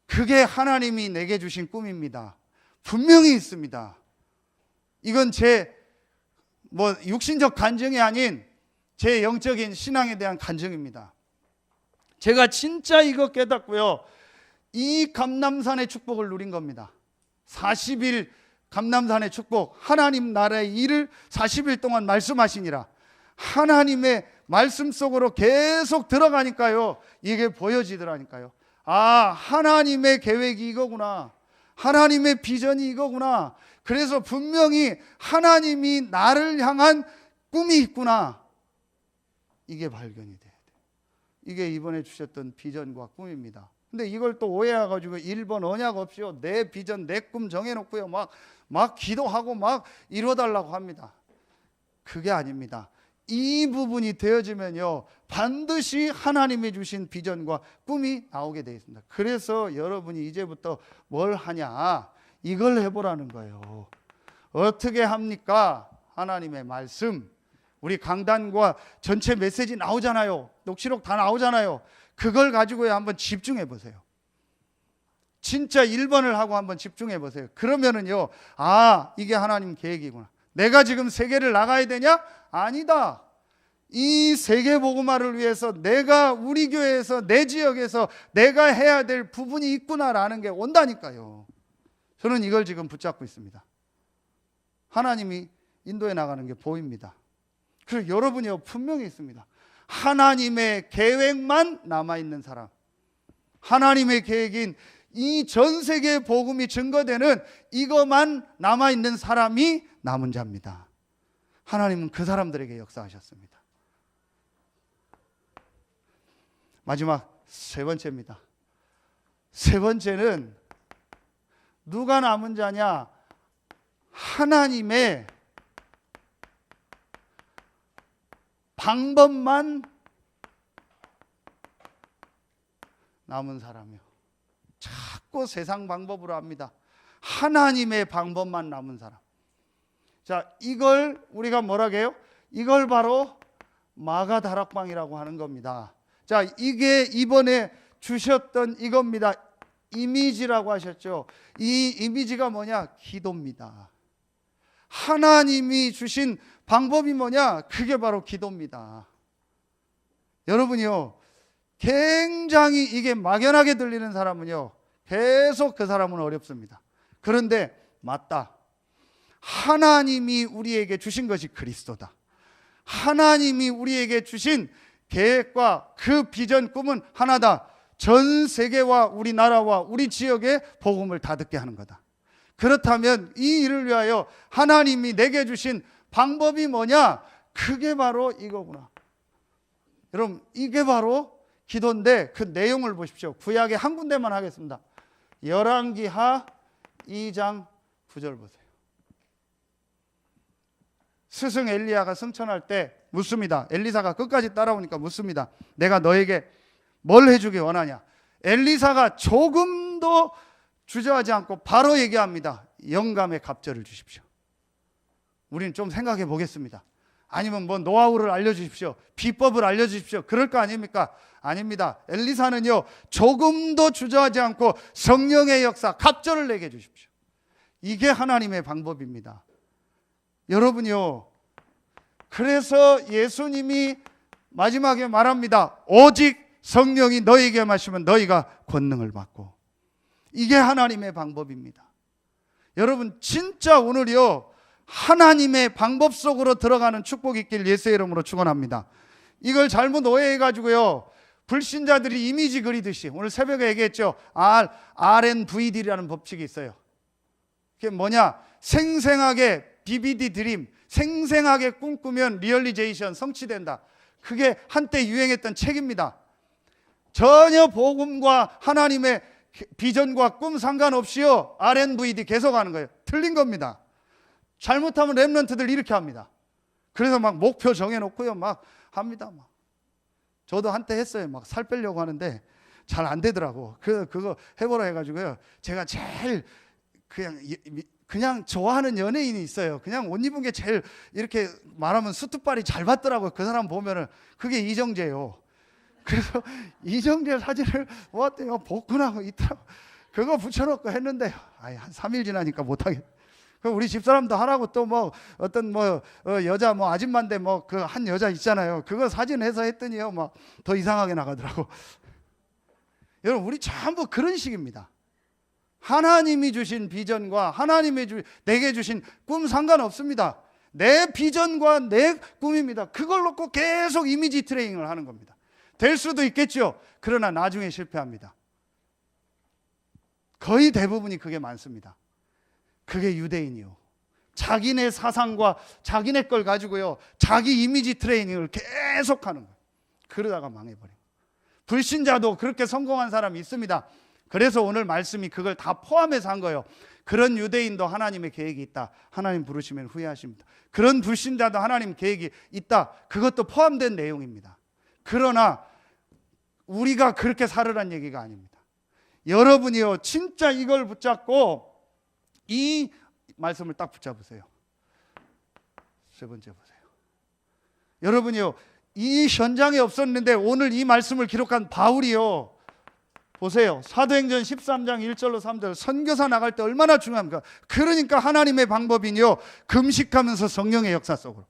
그게 하나님이 내게 주신 꿈입니다. 분명히 있습니다. 이건 제 육신적 간증이 아닌 제 영적인 신앙에 대한 간증입니다. 제가 진짜 이거 깨닫고요, 이 감람산의 축복을 누린 겁니다. 40일 감람산의 축복, 하나님 나라의 일을 40일 동안 말씀하시니라. 하나님의 말씀 속으로 계속 들어가니까요, 이게 보여지더라니까요. 아, 하나님의 계획이 이거구나, 하나님의 비전이 이거구나. 그래서 분명히 하나님이 나를 향한 꿈이 있구나, 이게 발견이 돼야 돼요. 이게 이번에 주셨던 비전과 꿈입니다. 근데 이걸 또 오해해가지고 1번 언약 없이요, 내 비전 내 꿈 정해놓고요 막 기도하고 막 이뤄달라고 합니다. 그게 아닙니다. 이 부분이 되어지면요, 반드시 하나님이 주신 비전과 꿈이 나오게 되어 있습니다. 그래서 여러분이 이제부터 뭘 하냐, 이걸 해보라는 거예요. 어떻게 합니까? 하나님의 말씀, 우리 강단과 전체 메시지 나오잖아요. 녹취록 다 나오잖아요. 그걸 가지고요 한번 집중해 보세요. 진짜 1번을 하고 한번 집중해 보세요. 그러면은요, 아, 이게 하나님 계획이구나. 내가 지금 세계를 나가야 되냐? 아니다. 이 세계 복음화를 위해서 내가 우리 교회에서, 내 지역에서 내가 해야 될 부분이 있구나라는 게 온다니까요. 저는 이걸 지금 붙잡고 있습니다. 하나님이 인도해 나가는 게 보입니다. 그리고 여러분이요, 분명히 있습니다. 하나님의 계획만 남아있는 사람, 하나님의 계획인 이 전 세계 복음이 증거되는 이것만 남아있는 사람이 남은 자입니다. 하나님은 그 사람들에게 역사하셨습니다. 마지막 세 번째입니다. 세 번째는 누가 남은 자냐? 하나님의 방법만 남은 사람이요. 자꾸 세상 방법으로 합니다. 하나님의 방법만 남은 사람. 자, 이걸 우리가 뭐라고 해요? 이걸 바로 마가다락방이라고 하는 겁니다. 자, 이게 이번에 주셨던 이겁니다. 이미지라고 하셨죠. 이 이미지가 뭐냐? 기도입니다. 하나님이 주신 방법이 뭐냐? 그게 바로 기도입니다. 여러분이요, 굉장히 이게 막연하게 들리는 사람은요, 계속 그 사람은 어렵습니다. 그런데 맞다. 하나님이 우리에게 주신 것이 그리스도다. 하나님이 우리에게 주신 계획과 그 비전, 꿈은 하나다. 전 세계와 우리나라와 우리 지역의 복음을 다 듣게 하는 거다. 그렇다면 이 일을 위하여 하나님이 내게 주신 방법이 뭐냐? 그게 바로 이거구나. 여러분, 이게 바로 기도인데 그 내용을 보십시오. 구약의 한 군데만 하겠습니다. 열왕기하 2장 9절 보세요. 스승 엘리야가 승천할 때 묻습니다. 엘리사가 끝까지 따라오니까 묻습니다. 내가 너에게 뭘 해주기 원하냐? 엘리사가 조금도 주저하지 않고 바로 얘기합니다. 영감의 갑절을 주십시오. 우리는 좀 생각해 보겠습니다. 아니면 뭐 노하우를 알려주십시오. 비법을 알려주십시오. 그럴 거 아닙니까? 아닙니다. 엘리사는요, 조금도 주저하지 않고 성령의 역사, 갑절을 내게 주십시오. 이게 하나님의 방법입니다. 여러분요, 그래서 예수님이 마지막에 말합니다. 오직 성령이 너희에게 마시면 너희가 권능을 받고. 이게 하나님의 방법입니다. 여러분, 진짜 오늘이요, 하나님의 방법 속으로 들어가는 축복이 있길 예수의 이름으로 축원합니다. 이걸 잘못 오해해가지고요, 불신자들이 이미지 그리듯이, 오늘 새벽에 얘기했죠. RNVD라는 법칙이 있어요. 그게 뭐냐? 생생하게 BBD 드림, 생생하게 꿈꾸면 리얼리제이션, 성취된다. 그게 한때 유행했던 책입니다. 전혀 복음과 하나님의 비전과 꿈 상관없이요, RNVD 계속하는 거예요. 틀린 겁니다. 잘못하면 랩런트들 이렇게 합니다. 그래서 막 목표 정해놓고요, 막 합니다. 막. 저도 한때 했어요. 막 살 빼려고 하는데 잘 안 되더라고. 그래서 그거 해보라 해가지고요, 제가 제일 그냥 좋아하는 연예인이 있어요. 그냥 옷 입은 게 제일 이렇게 말하면 수트빨이 잘 받더라고요. 그 사람 보면은. 그게 이정재요. 그래서 이정재 사진을 보았더니 복근하고 있더라고. 그거 붙여놓고 했는데 한 3일 지나니까 못하겠. 그 우리 집사람도 하라고 또 뭐 어떤 뭐 여자 뭐 아줌마인데 뭐 그 한 여자 있잖아요. 그거 사진해서 했더니요 막 더 이상하게 나가더라고. 여러분 우리 전부 그런 식입니다. 하나님이 주신 비전과 하나님이 내게 주신 꿈 상관없습니다. 내 비전과 내 꿈입니다. 그걸 놓고 계속 이미지 트레이닝을 하는 겁니다. 될 수도 있겠죠. 그러나 나중에 실패합니다. 거의 대부분이 그게 많습니다. 그게 유대인이요. 자기네 사상과 자기네 걸 가지고요 자기 이미지 트레이닝을 계속 하는 거예요. 그러다가 망해버려요. 불신자도 그렇게 성공한 사람이 있습니다. 그래서 오늘 말씀이 그걸 다 포함해서 한 거예요. 그런 유대인도 하나님의 계획이 있다. 하나님 부르시면 후회하십니다. 그런 불신자도 하나님 계획이 있다. 그것도 포함된 내용입니다. 그러나 우리가 그렇게 살으란 얘기가 아닙니다. 여러분이요 진짜 이걸 붙잡고 이 말씀을 딱 붙잡으세요. 세 번째 보세요. 여러분이요 이 현장에 없었는데 오늘 이 말씀을 기록한 바울이요 보세요. 사도행전 13장 1절로 3절 선교사 나갈 때 얼마나 중요합니까? 그러니까 하나님의 방법이요 금식하면서 성령의 역사 속으로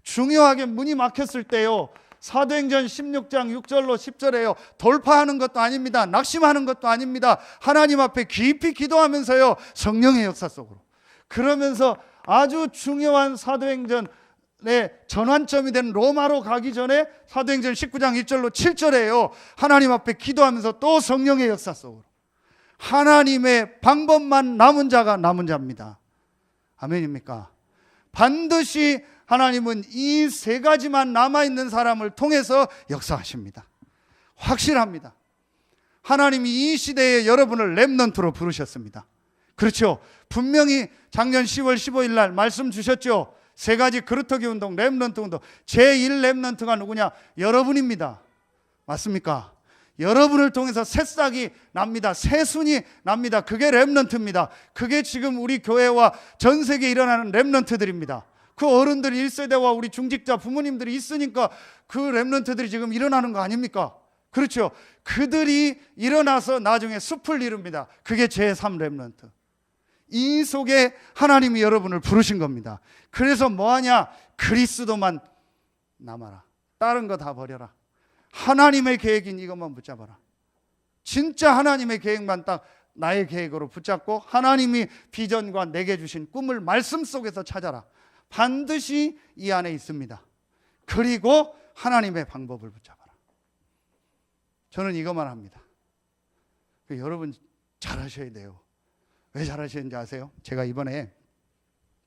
중요하게 문이 막혔을 때요 사도행전 16장 6절로 10절에요 돌파하는 것도 아닙니다. 낙심하는 것도 아닙니다. 하나님 앞에 깊이 기도하면서요 성령의 역사 속으로 그러면서 아주 중요한 사도행전의 전환점이 된 로마로 가기 전에 사도행전 19장 1절로 7절에요 하나님 앞에 기도하면서 또 성령의 역사 속으로 하나님의 방법만 남은 자가 남은 자입니다. 아멘입니까? 반드시 하나님은 이 세 가지만 남아있는 사람을 통해서 역사하십니다. 확실합니다. 하나님이 이 시대에 여러분을 렘넌트로 부르셨습니다. 그렇죠? 분명히 작년 10월 15일 날 말씀 주셨죠? 세 가지 그루터기 운동, 렘넌트 운동. 제1 렘넌트가 누구냐? 여러분입니다. 맞습니까? 여러분을 통해서 새싹이 납니다. 새순이 납니다. 그게 렘넌트입니다. 그게 지금 우리 교회와 전 세계에 일어나는 렘넌트들입니다. 그 어른들 1세대와 우리 중직자 부모님들이 있으니까 그 렘넌트들이 지금 일어나는 거 아닙니까? 그렇죠? 그들이 일어나서 나중에 숲을 이룹니다. 그게 제3 렘넌트. 이 속에 하나님이 여러분을 부르신 겁니다. 그래서 뭐하냐? 그리스도만 남아라. 다른 거 다 버려라. 하나님의 계획인 이것만 붙잡아라. 진짜 하나님의 계획만 딱 나의 계획으로 붙잡고 하나님이 비전과 내게 주신 꿈을 말씀 속에서 찾아라. 반드시 이 안에 있습니다. 그리고 하나님의 방법을 붙잡아라. 저는 이것만 합니다. 여러분 잘하셔야 돼요. 왜 잘하시는지 아세요? 제가 이번에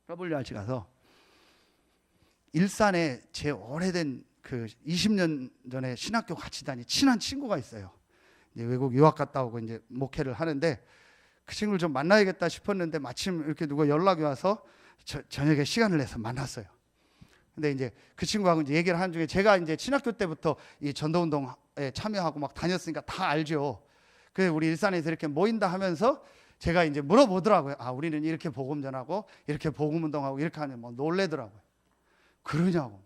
WRC 가서 일산에 제 오래된 그 20년 전에 신학교 같이 다닌 친한 친구가 있어요. 이제 외국 유학 갔다 오고 이제 목회를 하는데 그 친구를 좀 만나야겠다 싶었는데 마침 이렇게 누가 연락이 와서 저녁에 시간을 내서 만났어요. 근데 이제 그 친구하고 이제 얘기를 하는 중에 제가 이제 신학교 때부터 이 전도운동에 참여하고 막 다녔으니까 다 알죠. 그래서 우리 일산에서 이렇게 모인다 하면서 제가 이제 물어보더라고요. 아, 우리는 이렇게 복음 전하고 이렇게 복음 운동하고 이렇게 하는 뭐 놀래더라고요. 그러냐고.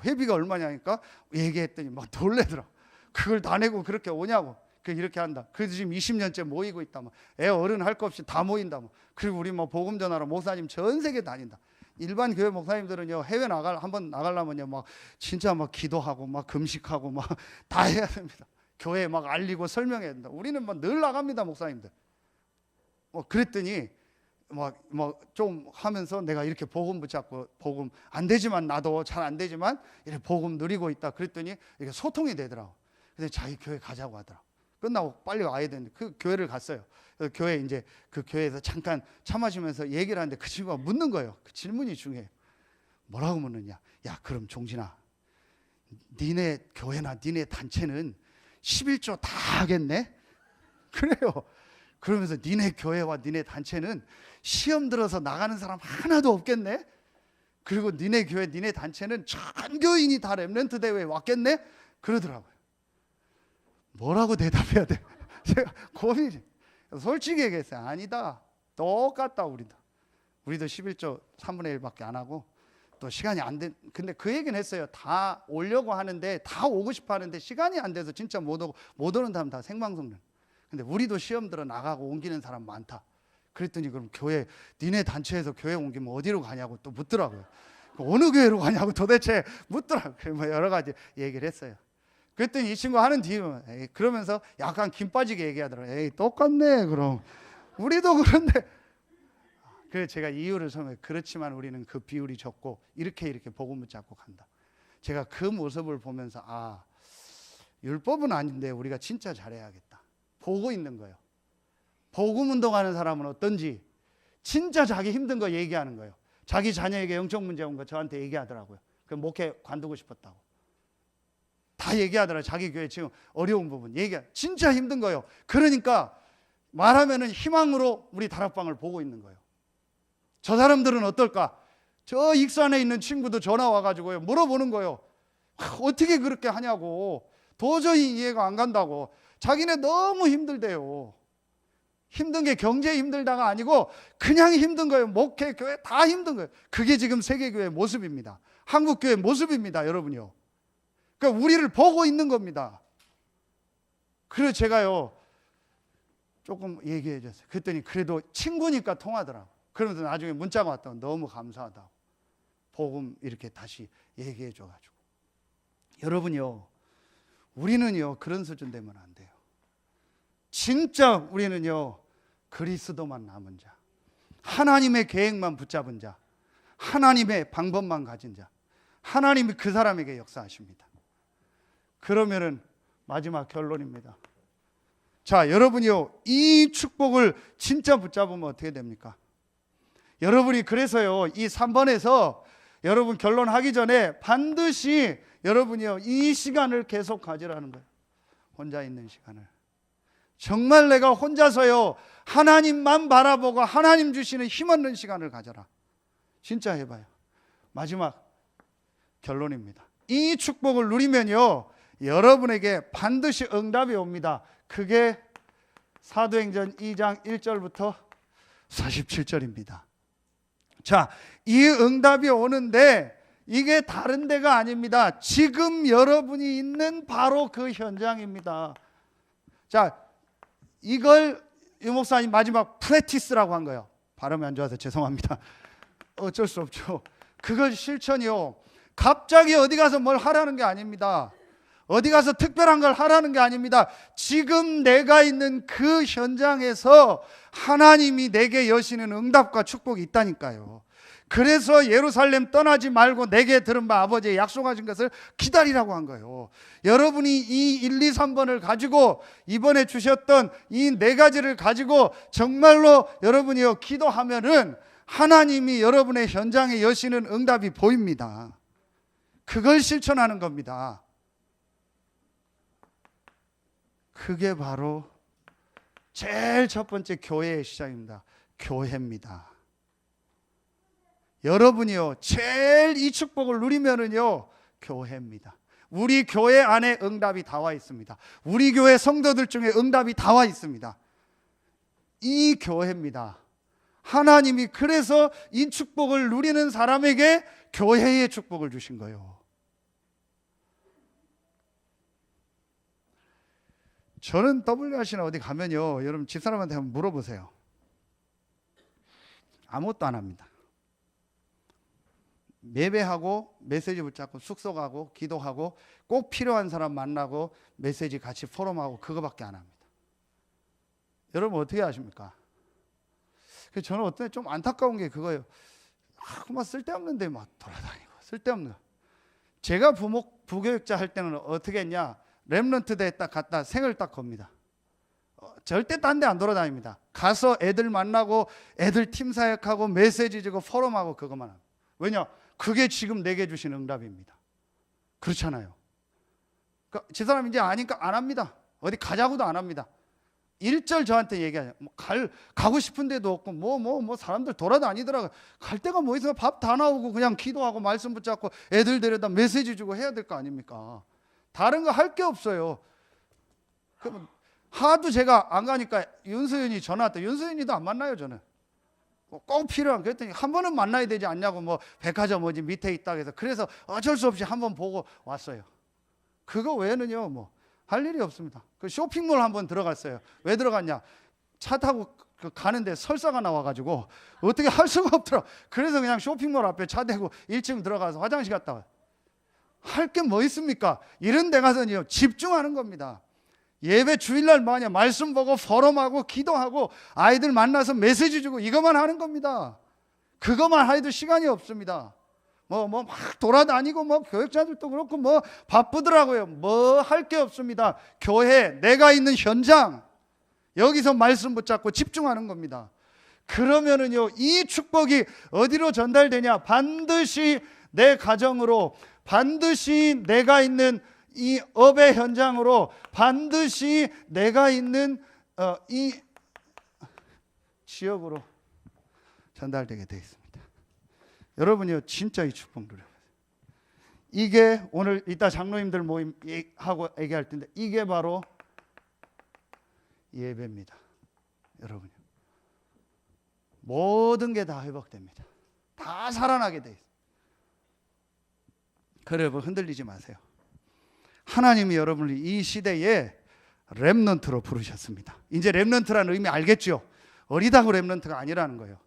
회비가 얼마냐니까 얘기했더니 막 놀래더라고. 그걸 다 내고 그렇게 오냐고. 이렇게 한다. 그래서 지금 20년째 모이고 있다. 뭐. 애 어른 할 거 없이 다 모인다. 뭐. 그리고 우리 뭐 복음 전하러 목사님 전 세계 다닌다. 일반 교회 목사님들은요 해외 한번 나가려면요 막 진짜 막 기도하고 막 금식하고 막 다 해야 됩니다. 교회 막 알리고 설명해야 된다. 우리는 뭐 늘 나갑니다 목사님들. 뭐 그랬더니 뭐 좀 하면서 내가 이렇게 복음 붙잡고 복음 안 되지만 나도 잘 안 되지만 이렇게 복음 누리고 있다. 그랬더니 이게 소통이 되더라고. 그래서 자기 교회 가자고 하더라. 끝나고 빨리 와야 되는데 그 교회를 갔어요. 그래서 교회 이제 그 교회에서 잠깐 차 마시면서 얘기를 하는데 그 친구가 묻는 거예요. 그 질문이 중요해요. 뭐라고 묻느냐? 야, 그럼 종진아, 니네 교회나 니네 단체는 11조 다 하겠네? 그래요. 그러면서 니네 교회와 니네 단체는 시험 들어서 나가는 사람 하나도 없겠네? 그리고 니네 교회, 니네 단체는 전 교인이 다 렘넌트 대회에 왔겠네? 그러더라고요. 뭐라고 대답해야 돼? 제가 고민이. 솔직히 얘기했어요. 아니다. 똑같다 우리도. 우리도 11조 3분의 1밖에 안 하고 또 시간이 안 된. 근데 그 얘기는 했어요. 다 오려고 하는데 다 오고 싶어 하는데 시간이 안 돼서 진짜 못 오고 못 오는 사람 다 생방송을. 근데 우리도 시험 들어 나가고 옮기는 사람 많다. 그랬더니 그럼 교회 니네 단체에서 교회 옮기면 어디로 가냐고 또 묻더라고요. 어느 교회로 가냐고 도대체 묻더라고요. 뭐 여러 가지 얘기를 했어요. 그랬더니 이 친구 하는 뒤로 그러면서 약간 김 빠지게 얘기하더라고요. 에이 똑같네 그럼 우리도 그런데. 그래서 제가 이유를 설명해. 그렇지만 우리는 그 비율이 적고 이렇게 복음을 잡고 간다. 제가 그 모습을 보면서 아, 율법은 아닌데 우리가 진짜 잘해야겠다. 보고 있는 거예요. 복음 운동하는 사람은 어떤지 진짜 자기 힘든 거 얘기하는 거예요. 자기 자녀에게 영적 문제 온 거 저한테 얘기하더라고요. 그 목회 관두고 싶었다고. 다 얘기하더라고요. 자기 교회 지금 어려운 부분 진짜 힘든 거예요. 그러니까 말하면은 희망으로 우리 다락방을 보고 있는 거예요. 저 사람들은 어떨까? 저 익산에 있는 친구도 전화 와가지고요 물어보는 거예요. 어떻게 그렇게 하냐고. 도저히 이해가 안 간다고. 자기네 너무 힘들대요. 힘든 게 경제 힘들다가 아니고 그냥 힘든 거예요. 목회, 교회 다 힘든 거예요. 그게 지금 세계교회 모습입니다. 한국교회 모습입니다. 여러분요. 그러니까 우리를 보고 있는 겁니다. 그래서 제가요 조금 얘기해 줬어요. 그랬더니 그래도 친구니까 통하더라고. 그러면서 나중에 문자가 왔다고 너무 감사하다고. 복음 이렇게 다시 얘기해 줘가지고. 여러분요, 우리는요 그런 수준 되면 안 돼요. 진짜 우리는요 그리스도만 남은 자, 하나님의 계획만 붙잡은 자, 하나님의 방법만 가진 자, 하나님이 그 사람에게 역사하십니다. 그러면은 마지막 결론입니다. 자, 여러분이요 이 축복을 진짜 붙잡으면 어떻게 됩니까? 여러분이 그래서요 이 3번에서 여러분 결론하기 전에 반드시 여러분이요 이 시간을 계속 가지라는 거예요. 혼자 있는 시간을. 정말 내가 혼자서요 하나님만 바라보고 하나님 주시는 힘없는 시간을 가져라. 진짜 해봐요. 마지막 결론입니다. 이 축복을 누리면요 여러분에게 반드시 응답이 옵니다. 그게 사도행전 2장 1절부터 47절입니다. 자, 이 응답이 오는데 이게 다른 데가 아닙니다. 지금 여러분이 있는 바로 그 현장입니다. 자, 이걸 유 목사님 마지막 프랙티스라고 한 거예요. 발음이 안 좋아서 죄송합니다. 어쩔 수 없죠. 그걸 실천이요. 갑자기 어디 가서 뭘 하라는 게 아닙니다. 어디 가서 특별한 걸 하라는 게 아닙니다. 지금 내가 있는 그 현장에서 하나님이 내게 여시는 응답과 축복이 있다니까요. 그래서 예루살렘 떠나지 말고 내게 들은 바 아버지의 약속하신 것을 기다리라고 한 거예요. 여러분이 이 1, 2, 3번을 가지고 이번에 주셨던 이 4가지를 가지고 정말로 여러분이요 기도하면은 하나님이 여러분의 현장에 여시는 응답이 보입니다. 그걸 실천하는 겁니다. 그게 바로 제일 첫 번째 교회의 시작입니다. 교회입니다. 여러분이요 제일 이 축복을 누리면은요 교회입니다. 우리 교회 안에 응답이 다 와 있습니다. 우리 교회 성도들 중에 응답이 다 와 있습니다. 이 교회입니다. 하나님이 그래서 이 축복을 누리는 사람에게 교회의 축복을 주신 거예요. 저는 WRC나 어디 가면요 여러분 집사람한테 한번 물어보세요. 아무것도 안 합니다. 예배하고 메시지 붙잡고 숙소 가고 기도하고 꼭 필요한 사람 만나고 메시지 같이 포럼하고 그거밖에 안 합니다. 여러분 어떻게 하십니까? 그래서 저는 어떤 좀 안타까운 게 그거예요. 그만 쓸데없는데 막 돌아다니고 쓸데없는. 제가 부교육자 할 때는 어떻게 했냐? 렘넌트 대에 딱 갔다 생을 딱 겁니다. 절대 딴 데 안 돌아다닙니다. 가서 애들 만나고 애들 팀 사역하고 메시지 주고 포럼하고 그것만 합니다. 왜냐? 그게 지금 내게 주신 응답입니다. 그렇잖아요. 그러니까 집사람 이제 아니까 안 합니다. 어디 가자고도 안 합니다. 일절 저한테 얘기하죠. 가고 싶은 데도 없고 뭐 사람들 돌아다니더라고요. 갈 데가 뭐 있어요. 밥 다 나오고 그냥 기도하고 말씀 붙잡고 애들 데려다 메시지 주고 해야 될 거 아닙니까? 다른 거 할 게 없어요. 그럼 하도 제가 안 가니까 윤수연이 전화 왔다. 윤수연이도 안 만나요 저는. 꼭 필요한 그랬더니 한 번은 만나야 되지 않냐고 뭐 백화점 어디 밑에 있다 해서 그래서 어쩔 수 없이 한 번 보고 왔어요. 그거 외에는요 뭐 할 일이 없습니다. 그 쇼핑몰 한번 들어갔어요. 왜 들어갔냐? 차 타고 그 가는데 설사가 나와가지고 어떻게 할 수가 없더라. 그래서 그냥 쇼핑몰 앞에 차 대고 1층 들어가서 화장실 갔다 와요. 할 게 뭐 있습니까? 이런 데 가서는요 집중하는 겁니다. 예배 주일날 뭐하냐, 말씀 보고 포럼하고 기도하고 아이들 만나서 메시지 주고 이것만 하는 겁니다. 그것만 해도 시간이 없습니다. 막 돌아다니고 교육자들도 그렇고 바쁘더라고요. 뭐 할 게 없습니다. 교회, 내가 있는 현장, 여기서 말씀 붙잡고 집중하는 겁니다. 그러면은요 이 축복이 어디로 전달되냐? 반드시 내 가정으로, 반드시 내가 있는 이 업의 현장으로, 반드시 내가 있는 이 지역으로 전달되게 되어 있습니다. 여러분이요 진짜 이 축복 누려보세요. 이게 오늘 이따 장로님들 모임 하고 얘기할 텐데 이게 바로 예배입니다. 여러분요 모든 게 다 회복됩니다. 다 살아나게 돼 있어요. 그래 여러분 흔들리지 마세요. 하나님이 여러분을 이 시대에 렘넌트로 부르셨습니다. 이제 렘넌트라는 의미 알겠죠? 어리다고 렘넌트가 아니라는 거예요.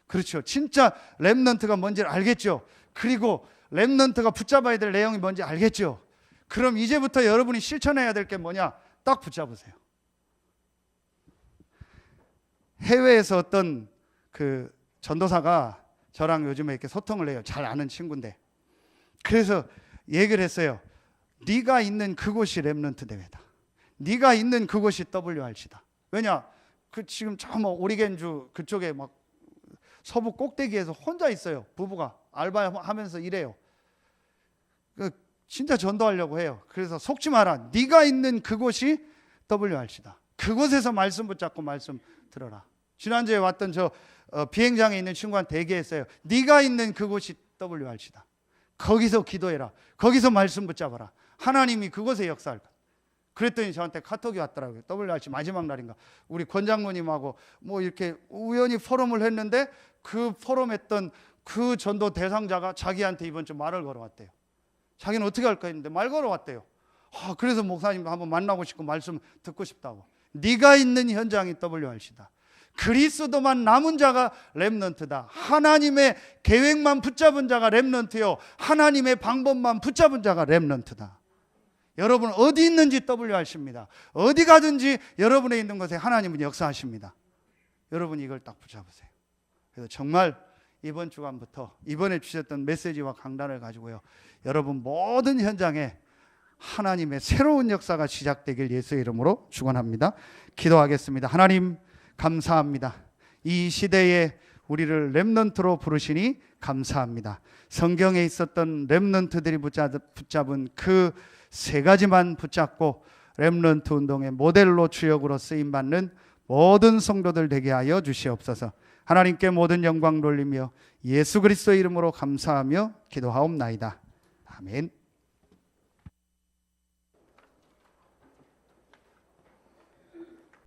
그렇죠. 진짜 렘넌트가 뭔지를 알겠죠? 그리고 렘넌트가 붙잡아야 될 내용이 뭔지 알겠죠? 그럼 이제부터 여러분이 실천해야 될 게 뭐냐? 딱 붙잡으세요. 해외에서 어떤 그 전도사가 저랑 요즘에 이렇게 소통을 해요. 잘 아는 친구인데. 그래서 얘기를 했어요. 네가 있는 그곳이 렘넌트 대회다. 네가 있는 그곳이 WRC다. 왜냐? 그 지금 저 오리겐주 그쪽에 막 서부 꼭대기에서 혼자 있어요. 부부가 알바하면서 일해요. 진짜 전도하려고 해요. 그래서 속지 마라. 네가 있는 그곳이 WRC다. 그곳에서 말씀 붙잡고 말씀 들어라. 지난주에 왔던 저 비행장에 있는 친구한테 얘기했어요. 네가 있는 그곳이 WRC다. 거기서 기도해라. 거기서 말씀 붙잡아라. 하나님이 그곳에 역사할 거야. 그랬더니 저한테 카톡이 왔더라고요. WRC 마지막 날인가. 우리 권 장로님하고 이렇게 우연히 포럼을 했는데 그 포럼했던 그 전도 대상자가 자기한테 이번 주 말을 걸어왔대요. 자기는 어떻게 할까 했는데 말 걸어왔대요. 그래서 목사님 한번 만나고 싶고 말씀 듣고 싶다고. 네가 있는 현장이 WRC다. 그리스도만 남은 자가 렘넌트다. 하나님의 계획만 붙잡은 자가 렘넌트요. 하나님의 방법만 붙잡은 자가 렘넌트다. 여러분 어디 있는지 WRC입니다. 어디 가든지 여러분의 있는 곳에 하나님은 역사하십니다. 여러분 이걸 딱 붙잡으세요. 그래서 정말 이번 주간부터 이번에 주셨던 메시지와 강단을 가지고요. 여러분 모든 현장에 하나님의 새로운 역사가 시작되길 예수의 이름으로 축원합니다. 기도하겠습니다. 하나님 감사합니다. 이 시대에 우리를 렘넌트로 부르시니 감사합니다. 성경에 있었던 렘넌트들이 붙잡은 그 세 가지만 붙잡고 렘넌트 운동의 모델로 주역으로 쓰임받는 모든 성도들 되게 하여 주시옵소서. 하나님께 모든 영광 돌리며 예수 그리스도의 이름으로 감사하며 기도하옵나이다. 아멘.